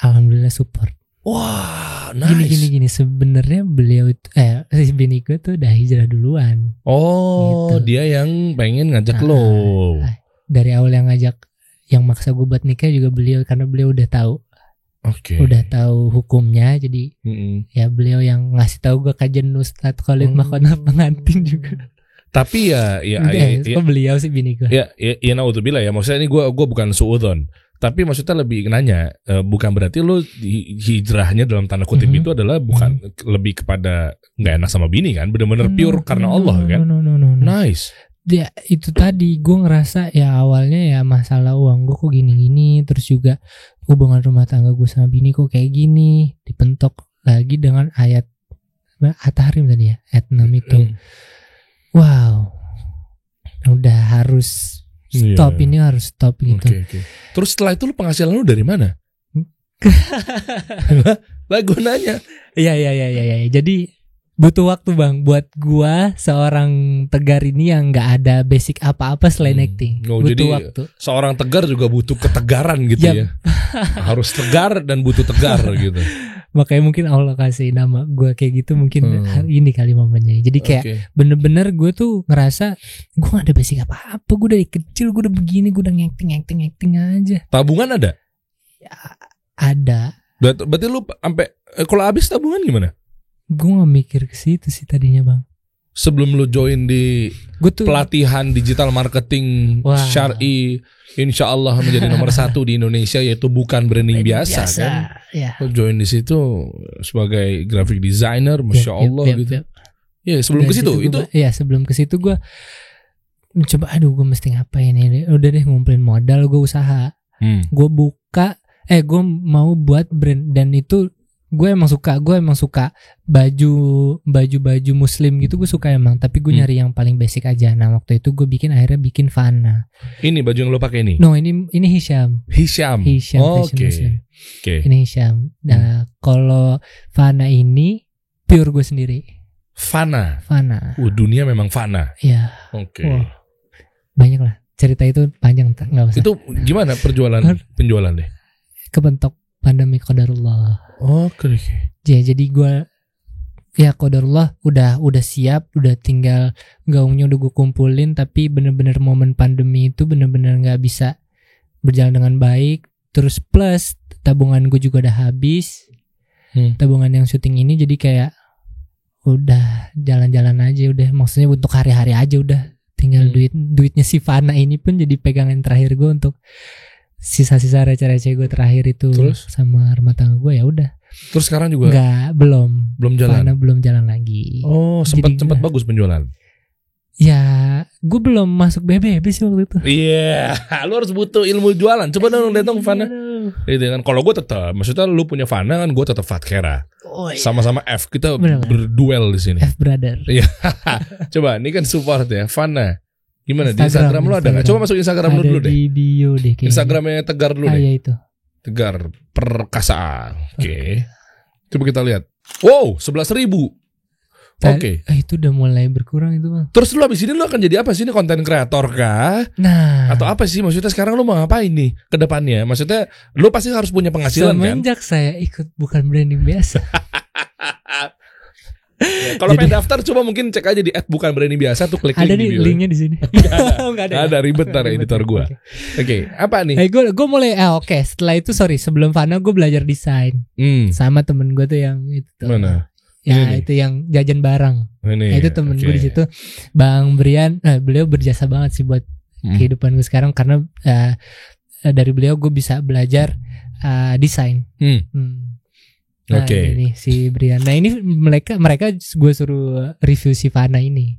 [SPEAKER 1] Alhamdulillah support.
[SPEAKER 3] Wah, nice.
[SPEAKER 1] Gini. Sebenarnya beliau itu, si bini gue tuh udah hijrah duluan.
[SPEAKER 3] Oh, gitu. Dia yang pengen ngajak lo.
[SPEAKER 1] Dari awal yang ngajak, yang maksa gue buat nikah juga beliau, karena beliau udah tahu. Udah tahu hukumnya, jadi ya beliau yang ngasih tahu gue kajian Ustadz Khalid Mahkona pengantin juga.
[SPEAKER 3] Tapi ya
[SPEAKER 1] beliau sih bini gue.
[SPEAKER 3] Ya naudzubillah ya, maksudnya ini gue bukan suudzon. Tapi maksudnya lebih nanya, bukan berarti lo hijrahnya dalam tanda kutip itu adalah bukan lebih kepada nggak enak sama bini kan, benar-benar pure karena Allah kan.
[SPEAKER 1] No.
[SPEAKER 3] Nice.
[SPEAKER 1] Ya itu tadi gue ngerasa ya awalnya ya masalah uang gue kok gini-gini, terus juga hubungan rumah tangga gue sama bini kok kayak gini, dipentok lagi dengan ayat At-Tahrim tadi ya, ayat 6 itu. Wow, udah harus stop, ini harus stop gitu.
[SPEAKER 3] Okay. Terus setelah itu lu penghasilan lu dari mana? Lah gue nanya.
[SPEAKER 1] Iya. Jadi butuh waktu bang buat gua seorang Tegar ini yang nggak ada basic apa-apa selain acting.
[SPEAKER 3] Oh,
[SPEAKER 1] Butuh
[SPEAKER 3] jadi
[SPEAKER 1] waktu.
[SPEAKER 3] seorang Tegar juga butuh ketegaran gitu
[SPEAKER 1] Yap.
[SPEAKER 3] ya. Harus tegar dan butuh tegar gitu.
[SPEAKER 1] Makanya mungkin Allah kasih nama gua kayak gitu mungkin ini kali momennya. Jadi kayak
[SPEAKER 3] Oke.
[SPEAKER 1] bener-bener gue tuh ngerasa gue gak ada basic apa-apa. Gue dari kecil gue udah begini, gue udah acting aja.
[SPEAKER 3] Tabungan ada?
[SPEAKER 1] Ada.
[SPEAKER 3] Berarti lu sampai kalau habis tabungan gimana?
[SPEAKER 1] Gue gak mikir ke situ sih tadinya bang.
[SPEAKER 3] Sebelum lu join di
[SPEAKER 1] Gue tuh
[SPEAKER 3] pelatihan digital marketing
[SPEAKER 1] Wah.
[SPEAKER 3] syar'i, insya Allah menjadi nomor 1 di Indonesia, yaitu bukan branding biasa kan?
[SPEAKER 1] Ya.
[SPEAKER 3] Lu join di situ sebagai graphic designer, masya Allah gitu. Ya sebelum ke situ itu.
[SPEAKER 1] Iya sebelum ke situ gue coba aduh gue mesti ngapain ini. Udah deh ngumpulin modal, gue usaha. Gue buka gue mau buat brand dan itu gue emang suka baju muslim gitu, gue suka emang, tapi gue nyari yang paling basic aja. Nah waktu itu gue akhirnya bikin Fana.
[SPEAKER 3] Ini baju yang lo pakai ini?
[SPEAKER 1] No, ini Hisham
[SPEAKER 3] Hisham.
[SPEAKER 1] fashion
[SPEAKER 3] Oke.
[SPEAKER 1] muslim.
[SPEAKER 3] Oke.
[SPEAKER 1] Ini Hisham. Nah kalau Fana ini pure gue sendiri.
[SPEAKER 3] Fana. Dunia memang fana.
[SPEAKER 1] Ya.
[SPEAKER 3] Oke.
[SPEAKER 1] Wah, banyak lah cerita itu panjang, nggak usah.
[SPEAKER 3] Itu gimana penjualan deh?
[SPEAKER 1] Kebentok pandemi qadarullah.
[SPEAKER 3] Oke.
[SPEAKER 1] Jadi gue ya qadarullah udah siap, udah tinggal gaungnya udah gue kumpulin, tapi bener-bener momen pandemi itu bener-bener nggak bisa berjalan dengan baik. Terus plus tabungan gue juga udah habis, tabungan yang syuting ini, jadi kayak udah jalan-jalan aja, udah maksudnya untuk hari-hari aja udah tinggal duitnya si Fana ini pun jadi pegangan terakhir gue untuk sisa-sisa receh-receh gue terakhir itu.
[SPEAKER 3] Terus?
[SPEAKER 1] Sama rumah tangga gue ya udah.
[SPEAKER 3] Terus sekarang juga
[SPEAKER 1] belum
[SPEAKER 3] jalan.
[SPEAKER 1] Fana belum jalan lagi.
[SPEAKER 3] Oh, sempat bagus penjualan.
[SPEAKER 1] Ya, gue belum masuk BBB sih waktu itu.
[SPEAKER 3] Iya, lu harus butuh ilmu jualan. Coba dong datang Fana. Itu kan kalau gue tetap, maksudnya lu punya Fana kan, gue tetap Fatkera.
[SPEAKER 1] Oh, iya.
[SPEAKER 3] Sama-sama F, kita
[SPEAKER 1] Bener.
[SPEAKER 3] berduel di sini.
[SPEAKER 1] F brother.
[SPEAKER 3] Iya. Coba, ini kan support ya, Fana. Gimana di Instagram lu ada nggak? Coba masuk Instagram lu dulu deh.
[SPEAKER 1] Di bio deh kayaknya.
[SPEAKER 3] Instagramnya Tegar dulu deh.
[SPEAKER 1] Ya itu.
[SPEAKER 3] Tegar Perkasa. Oke. Coba kita lihat. Wow, 11.000. Oke.
[SPEAKER 1] Itu udah mulai berkurang itu bang.
[SPEAKER 3] Terus lu abis ini lu akan jadi apa sih? Ini konten kreator kah?
[SPEAKER 1] Nah.
[SPEAKER 3] Atau apa sih? Maksudnya sekarang lu mau ngapain nih ke depannya? Maksudnya lu pasti harus punya penghasilan kan?
[SPEAKER 1] Semenjak saya ikut bukan branding biasa.
[SPEAKER 3] Ya, kalau pengen daftar coba mungkin cek aja di @bukanbranding_biasa tuh klik
[SPEAKER 1] ada
[SPEAKER 3] link di
[SPEAKER 1] nih
[SPEAKER 3] bio.
[SPEAKER 1] linknya di sini.
[SPEAKER 3] Nggak ada ribet ntar editor gua. Oke, apa nih?
[SPEAKER 1] Gue mulai setelah itu sebelum Fana gue belajar desain sama temen gue tuh yang itu tuh.
[SPEAKER 3] Mana?
[SPEAKER 1] Ya
[SPEAKER 3] Ini
[SPEAKER 1] itu yang jajan barang.
[SPEAKER 3] Ini.
[SPEAKER 1] Itu temen gue di situ, Bang Brian. Beliau berjasa banget sih buat kehidupan gue sekarang karena dari beliau gue bisa belajar desain. Nah,
[SPEAKER 3] Oke.
[SPEAKER 1] ini si Brian. Nah ini mereka gue suruh review si Fana ini.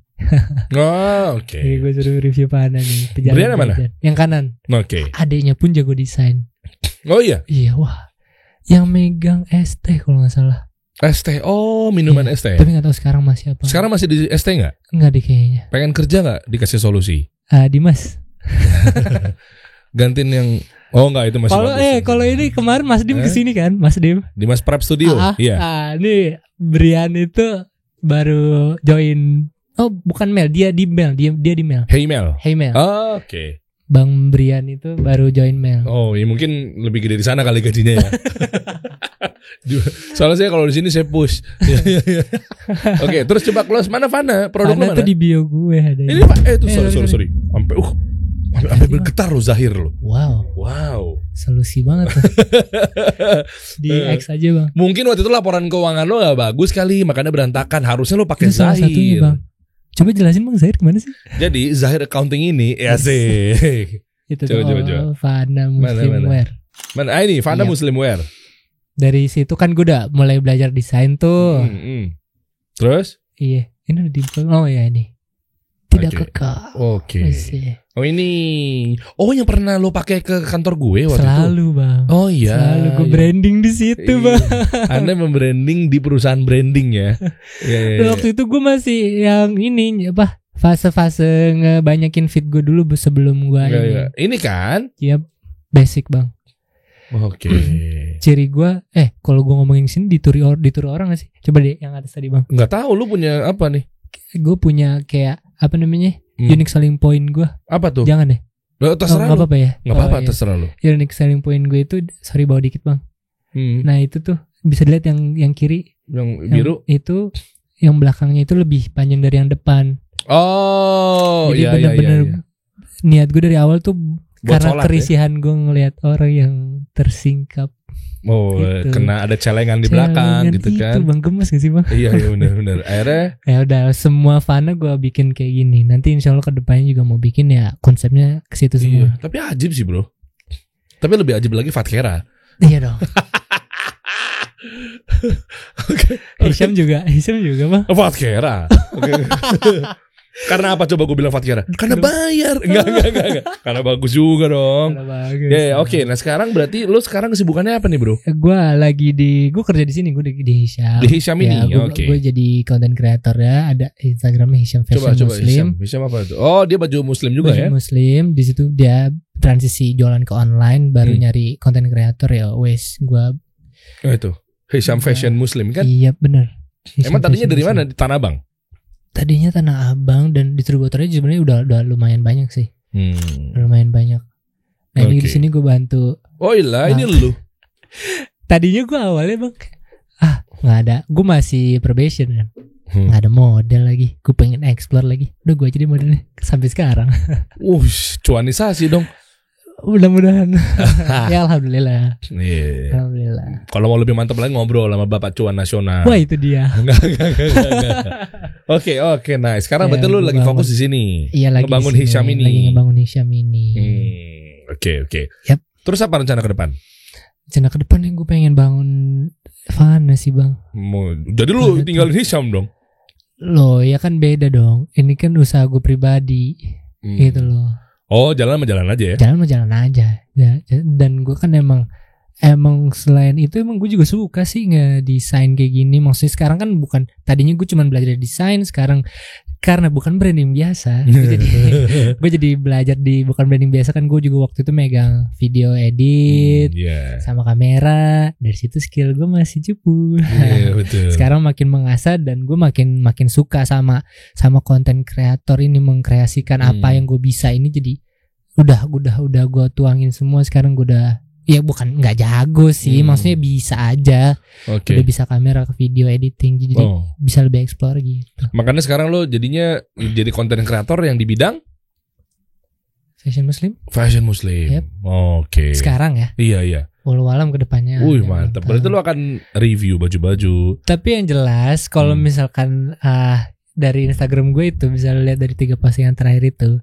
[SPEAKER 3] Oh, oke.
[SPEAKER 1] Jadi gue suruh review Fana nih.
[SPEAKER 3] Brian yang mana?
[SPEAKER 1] Yang kanan.
[SPEAKER 3] Oke.
[SPEAKER 1] Adiknya pun jago desain.
[SPEAKER 3] Oh iya.
[SPEAKER 1] Iya wah. Yang megang ST kalau nggak salah.
[SPEAKER 3] ST. Oh, minuman
[SPEAKER 1] Iya,
[SPEAKER 3] ST.
[SPEAKER 1] Tapi nggak tahu sekarang masih apa.
[SPEAKER 3] Sekarang masih di ST nggak?
[SPEAKER 1] Nggak deh kayaknya.
[SPEAKER 3] Pengen kerja nggak? Dikasih solusi.
[SPEAKER 1] Dimas.
[SPEAKER 3] Gantiin yang enggak itu masih bagus.
[SPEAKER 1] Kalau ini kemarin Mas Dim kesini kan, Mas Dim.
[SPEAKER 3] Di Mas Prep Studio. Iya.
[SPEAKER 1] Nih Brian itu baru join. Oh bukan Mel, dia di Mel, dia di Mel.
[SPEAKER 3] Hey Mel. Oh, oke.
[SPEAKER 1] Bang Brian itu baru join Mel.
[SPEAKER 3] Oh, ya mungkin lebih gede di sana kali gajinya ya. Soalnya saya kalau di sini saya push. Oke, terus coba close mana Fana? Produk
[SPEAKER 1] Fana
[SPEAKER 3] mana?
[SPEAKER 1] tuh di bio gue ada.
[SPEAKER 3] Ini Pak, itu sorry. Sampai bergetar loh Zahir loh.
[SPEAKER 1] Wow. Solusi banget tuh. Di X aja bang.
[SPEAKER 3] Mungkin waktu itu laporan keuangan lo gak bagus kali, makanya berantakan. Harusnya lo pakai
[SPEAKER 1] Itu salah
[SPEAKER 3] Zahir.
[SPEAKER 1] satunya bang. Coba jelasin bang Zahir kemana sih?
[SPEAKER 3] Jadi Zahir accounting ini ya sih.
[SPEAKER 1] Itu
[SPEAKER 3] Coba.
[SPEAKER 1] Fana Muslimwear.
[SPEAKER 3] Mana? Ini Fana
[SPEAKER 1] Iya.
[SPEAKER 3] Muslimwear.
[SPEAKER 1] Dari situ kan gue udah mulai belajar desain tuh.
[SPEAKER 3] Terus?
[SPEAKER 1] Iya. Ini udah dibuka. Oh ya ini. Tidak
[SPEAKER 3] Oke.
[SPEAKER 1] kekal.
[SPEAKER 3] Oke.
[SPEAKER 1] Masih.
[SPEAKER 3] Oh ini. Oh yang pernah lo pakai ke kantor gue waktu
[SPEAKER 1] Selalu
[SPEAKER 3] itu.
[SPEAKER 1] bang.
[SPEAKER 3] Oh iya.
[SPEAKER 1] Selalu gue
[SPEAKER 3] iya.
[SPEAKER 1] branding di situ
[SPEAKER 3] Iya.
[SPEAKER 1] bang.
[SPEAKER 3] Anda membranding di perusahaan branding ya.
[SPEAKER 1] Dan waktu itu gue masih yang ini apa? Fase-fase ngebanyakin feed gue dulu sebelum gue ini.
[SPEAKER 3] Ini kan?
[SPEAKER 1] Iya, basic bang.
[SPEAKER 3] Oke.
[SPEAKER 1] Ciri gue, kalau gue ngomongin sini dituri orang gak sih? Coba deh yang atas tadi bang.
[SPEAKER 3] Nggak tahu lu punya apa nih?
[SPEAKER 1] Gue punya kayak apa namanya? Unique selling point gue.
[SPEAKER 3] Apa tuh?
[SPEAKER 1] Jangan deh.
[SPEAKER 3] Terserah
[SPEAKER 1] Nggak
[SPEAKER 3] lu.
[SPEAKER 1] apa-apa ya.
[SPEAKER 3] Nggak apa-apa,
[SPEAKER 1] iya.
[SPEAKER 3] terserah lu.
[SPEAKER 1] Unique selling point gue itu, sorry bawa dikit bang. Nah itu tuh bisa dilihat yang kiri.
[SPEAKER 3] Yang biru.
[SPEAKER 1] Itu yang belakangnya itu lebih panjang dari yang depan.
[SPEAKER 3] Oh,
[SPEAKER 1] jadi
[SPEAKER 3] iya.
[SPEAKER 1] bener-bener niat gue dari awal tuh
[SPEAKER 3] Buat
[SPEAKER 1] karena
[SPEAKER 3] sholat,
[SPEAKER 1] kerisihan gue ngelihat orang yang tersingkap.
[SPEAKER 3] Oh,
[SPEAKER 1] gitu.
[SPEAKER 3] Kena ada celengan di belakang gitu kan.
[SPEAKER 1] Itu bang, gemes gak sih bang?
[SPEAKER 3] Iya benar. Akhirnya
[SPEAKER 1] Ya udah, semua fana gue bikin kayak gini. Nanti insya Allah kedepannya juga mau bikin ya konsepnya ke situ semua.
[SPEAKER 3] iya. Tapi ajib sih bro. Tapi lebih ajib lagi Fatkera.
[SPEAKER 1] Iya dong.
[SPEAKER 3] Oke.
[SPEAKER 1] Hisham juga bang.
[SPEAKER 3] Fatkera. Oke. Karena apa coba gue bilang Fatkera? Karena bayar. Enggak. Karena bagus juga dong.
[SPEAKER 1] Bagus.
[SPEAKER 3] Ya, oke. Nah sekarang berarti lu sekarang kesibukannya apa nih bro?
[SPEAKER 1] Gue kerja di sini, gue di Hisham.
[SPEAKER 3] Di Hisham ini,
[SPEAKER 1] ya,
[SPEAKER 3] oke.
[SPEAKER 1] Gue jadi content creator ya. Ada Instagramnya Hisham Fashion
[SPEAKER 3] Coba
[SPEAKER 1] Muslim.
[SPEAKER 3] Hisham apa itu? Oh dia baju muslim juga ya?
[SPEAKER 1] Muslim. Di situ dia transisi jualan ke online, baru nyari content creator ya. Wes gue.
[SPEAKER 3] Itu Hisham Fashion Muslim kan?
[SPEAKER 1] Iya benar.
[SPEAKER 3] Emang tadinya dari mana? Di Tanah Abang?
[SPEAKER 1] Tadinya Tanah Abang, dan distributornya sebenarnya udah lumayan banyak sih. Lumayan banyak. Nah ini di sini gue bantu.
[SPEAKER 3] Oh iya, ini lu.
[SPEAKER 1] Tadinya gue awalnya bang, nggak ada. Gue masih probation kan, nggak ada model lagi. Gue pengen explore lagi. Udah gue jadi modelnya sampai sekarang.
[SPEAKER 3] Cuanisasi dong.
[SPEAKER 1] Mudah-mudahan. Ya alhamdulillah.
[SPEAKER 3] Iya.
[SPEAKER 1] Alhamdulillah.
[SPEAKER 3] Kalau mau lebih mantap lagi ngobrol sama Bapak Cuan Nasional.
[SPEAKER 1] Wah itu dia.
[SPEAKER 3] Enggak. Oke, nah sekarang berarti lu lagi fokus di sini.
[SPEAKER 1] Iya lagi
[SPEAKER 3] ngebangun Hisham ini.
[SPEAKER 1] Lagi ngebangun Hisham ini.
[SPEAKER 3] Oke.
[SPEAKER 1] Yap.
[SPEAKER 3] Terus apa rencana ke depan?
[SPEAKER 1] Rencana ke depan yang gue pengen bangun Fana sih bang.
[SPEAKER 3] Jadi lu tinggalin Hisham dong?
[SPEAKER 1] Loh ya kan beda dong. Ini kan usaha gue pribadi. Gitu loh.
[SPEAKER 3] Oh jalan aja ya?
[SPEAKER 1] Jalan aja. Dan gue kan emang selain itu emang gue juga suka sih ngedesain kayak gini. Maksudnya sekarang kan bukan, tadinya gue cuma belajar desain, sekarang karena bukan branding biasa gue jadi belajar di bukan branding biasa kan. Gue juga waktu itu megang video edit sama kamera. Dari situ skill gue masih cukup.
[SPEAKER 3] Betul.
[SPEAKER 1] Sekarang makin mengasah dan gue makin suka sama konten kreator ini, mengkreasikan apa yang gue bisa ini. Jadi udah gue tuangin semua. Sekarang gue udah, ya bukan nggak jago sih, maksudnya bisa aja. Udah bisa kamera, ke video editing, jadi bisa lebih explore gitu.
[SPEAKER 3] Makanya sekarang lo jadinya jadi konten kreator yang di bidang
[SPEAKER 1] Fashion Muslim.
[SPEAKER 3] Yep. Oke.
[SPEAKER 1] Sekarang ya.
[SPEAKER 3] Iya.
[SPEAKER 1] Walau alam kedepannya.
[SPEAKER 3] Mantap. Berarti lo akan review baju-baju.
[SPEAKER 1] Tapi yang jelas kalau misalkan dari Instagram gue itu bisa lihat dari 3 postingan terakhir itu.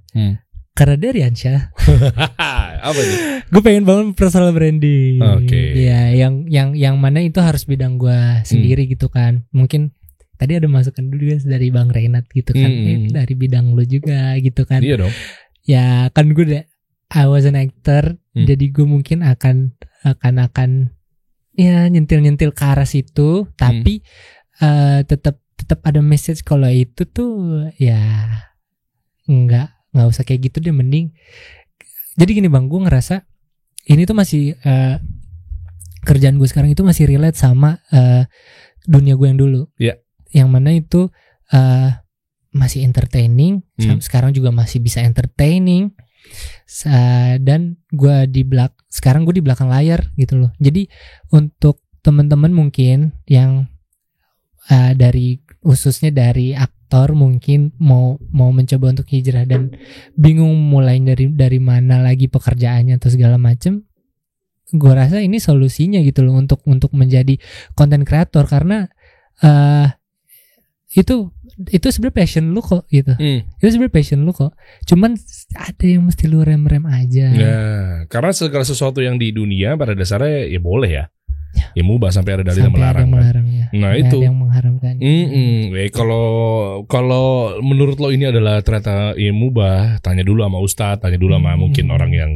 [SPEAKER 1] Karena dari Ansya.
[SPEAKER 3] Apa itu?
[SPEAKER 1] Gue pengen bangun personal branding.
[SPEAKER 3] Oke.
[SPEAKER 1] Ya, yang mana itu harus bidang gue sendiri gitu kan. Mungkin tadi ada masukan dulu guys dari Bang Renat gitu kan. Dari bidang lo juga gitu kan.
[SPEAKER 3] Iya dong.
[SPEAKER 1] Ya kan gue I was an actor, jadi gue mungkin akan ya nyentil ke arah situ, tapi tetap ada message kalau itu tuh ya nggak usah kayak gitu deh, mending. Jadi gini bang, gue ngerasa ini tuh masih kerjaan gue sekarang itu masih relate sama dunia gue yang dulu. Yang mana itu masih entertaining, sekarang juga masih bisa entertaining. Dan gue sekarang gue di belakang layar gitu loh. Jadi untuk teman-teman mungkin yang khususnya dari aktor mungkin mau mencoba untuk hijrah dan bingung mulai dari mana lagi pekerjaannya atau segala macem, gue rasa ini solusinya gitu loh untuk menjadi content creator, karena itu sebenarnya passion lu kok gitu. Itu sebenarnya passion lu kok. Cuman ada yang mesti lu rem aja.
[SPEAKER 3] Ya, karena segala sesuatu yang di dunia pada dasarnya ya boleh ya. Ya mubah sampai ada dalil yang melarang.
[SPEAKER 1] Ya.
[SPEAKER 3] Nah
[SPEAKER 1] sampai
[SPEAKER 3] itu.
[SPEAKER 1] Ada yang mengharamkan.
[SPEAKER 3] Kalau menurut lo ini adalah ternyata ya mubah, tanya dulu sama ustadz, tanya dulu sama mungkin orang yang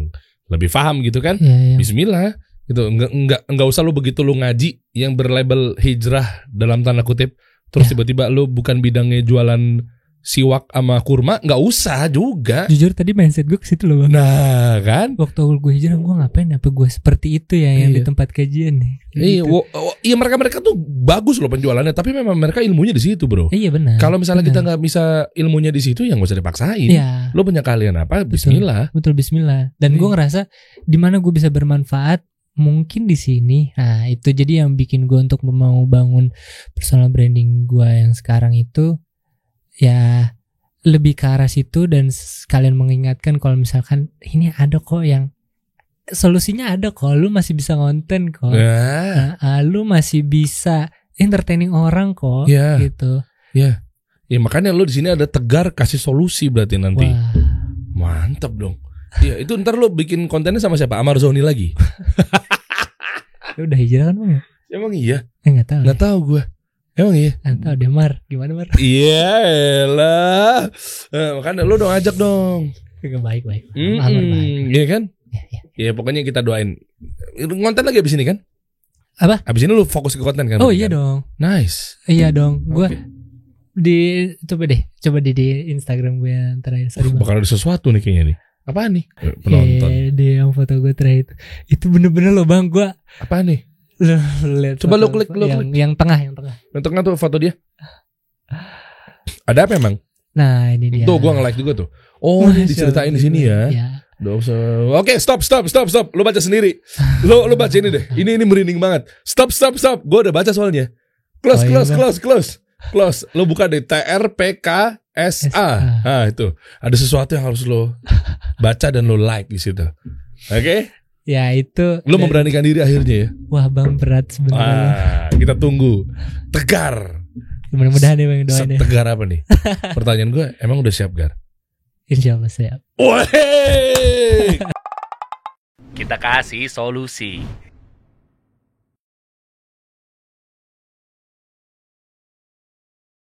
[SPEAKER 3] lebih paham gitu kan.
[SPEAKER 1] Ya.
[SPEAKER 3] Bismillah. Gitu. Enggak usah lo begitu lo ngaji yang berlabel hijrah dalam tanda kutip. Terus tiba-tiba lu bukan bidangnya jualan siwak sama kurma nggak usah juga.
[SPEAKER 1] Jujur tadi mindset gue ke situ loh bang.
[SPEAKER 3] Nah kan,
[SPEAKER 1] Waktu awal gue hijrah gue ngapain? Apa gue seperti itu ya yang
[SPEAKER 3] Iya.
[SPEAKER 1] di tempat kajian nih? Gitu.
[SPEAKER 3] Iya mereka tuh bagus loh penjualannya, tapi memang mereka ilmunya di situ bro.
[SPEAKER 1] Iya benar.
[SPEAKER 3] Kalau misalnya kita
[SPEAKER 1] benar.
[SPEAKER 3] nggak bisa ilmunya di situ, ya nggak usah dipaksain.
[SPEAKER 1] Iya.
[SPEAKER 3] Lo punya kalian apa?
[SPEAKER 1] Betul.
[SPEAKER 3] Bismillah.
[SPEAKER 1] Betul Bismillah. Dan gue
[SPEAKER 3] Iya.
[SPEAKER 1] ngerasa di mana gue bisa bermanfaat mungkin di sini. Nah itu jadi yang bikin gue untuk mau bangun personal branding gue yang sekarang itu ya lebih ke arah situ dan sekalian mengingatkan kalau misalkan ini ada kok yang solusinya ada kok. Lu masih bisa konten kok.
[SPEAKER 3] Nah,
[SPEAKER 1] Lu masih bisa entertaining orang kok.
[SPEAKER 3] Iya.
[SPEAKER 1] Gitu.
[SPEAKER 3] ya makanya lo di sini ada Tegar kasih solusi berarti nanti.
[SPEAKER 1] Wah.
[SPEAKER 3] Mantap dong. Iya, itu ntar lo bikin kontennya sama siapa? Amar Zoni lagi.
[SPEAKER 1] Lu udah hijrah kan bang ya?
[SPEAKER 3] Emang iya?
[SPEAKER 1] Nggak tahu.
[SPEAKER 3] Nggak tahu gue. Emang iya?
[SPEAKER 1] Nggak tahu deh Mar. Gimana Mar?
[SPEAKER 3] Iya lah. Makanya lo dong ajak dong.
[SPEAKER 1] Baik. Amar baik.
[SPEAKER 3] Iya kan?
[SPEAKER 1] Ya.
[SPEAKER 3] Ya pokoknya kita doain. Ngonten lagi abis ini kan?
[SPEAKER 1] Apa?
[SPEAKER 3] Abis ini lu fokus ke konten kan?
[SPEAKER 1] Oh iya
[SPEAKER 3] kan?
[SPEAKER 1] dong.
[SPEAKER 3] Nice.
[SPEAKER 1] Iya dong. Gue
[SPEAKER 3] Oke.
[SPEAKER 1] coba di Instagram gue yang terakhir. Sorry Bang.
[SPEAKER 3] Bakal ada sesuatu nih kayaknya nih. Apaan nih? Penonton.
[SPEAKER 1] Di yang foto gue terakhir itu bener-bener loh bang. Gue
[SPEAKER 3] Apaan nih?
[SPEAKER 1] lihat.
[SPEAKER 3] Coba
[SPEAKER 1] foto
[SPEAKER 3] lu klik, lu klik.
[SPEAKER 1] yang tengah.
[SPEAKER 3] Yang tengah tuh foto dia. Ada apa emang?
[SPEAKER 1] Nah ini dia.
[SPEAKER 3] Tuh gua nge-like juga tuh. Oh, ini
[SPEAKER 1] Masya
[SPEAKER 3] diceritain di
[SPEAKER 1] Allah.
[SPEAKER 3] sini ya.
[SPEAKER 1] Iya.
[SPEAKER 3] Oke, stop. Lu baca sendiri. Lu baca ini deh. Ini merinding banget. Stop. Gua udah baca soalnya. Close. Lu buka deh TRPKSA. Nah, itu. Ada sesuatu yang harus lu baca dan lu like di situ. Oke?
[SPEAKER 1] Ya itu.
[SPEAKER 3] Lu memberanikan diri akhirnya ya.
[SPEAKER 1] Wah bang berat sebenarnya.
[SPEAKER 3] Kita tunggu. Tegar.
[SPEAKER 1] Mudah-mudahan ya bang doain ya.
[SPEAKER 3] Tegar apa nih? Pertanyaan gue, emang udah siap Gar?
[SPEAKER 1] Insya Allah siap.
[SPEAKER 3] Woi.
[SPEAKER 2] Kita kasih solusi.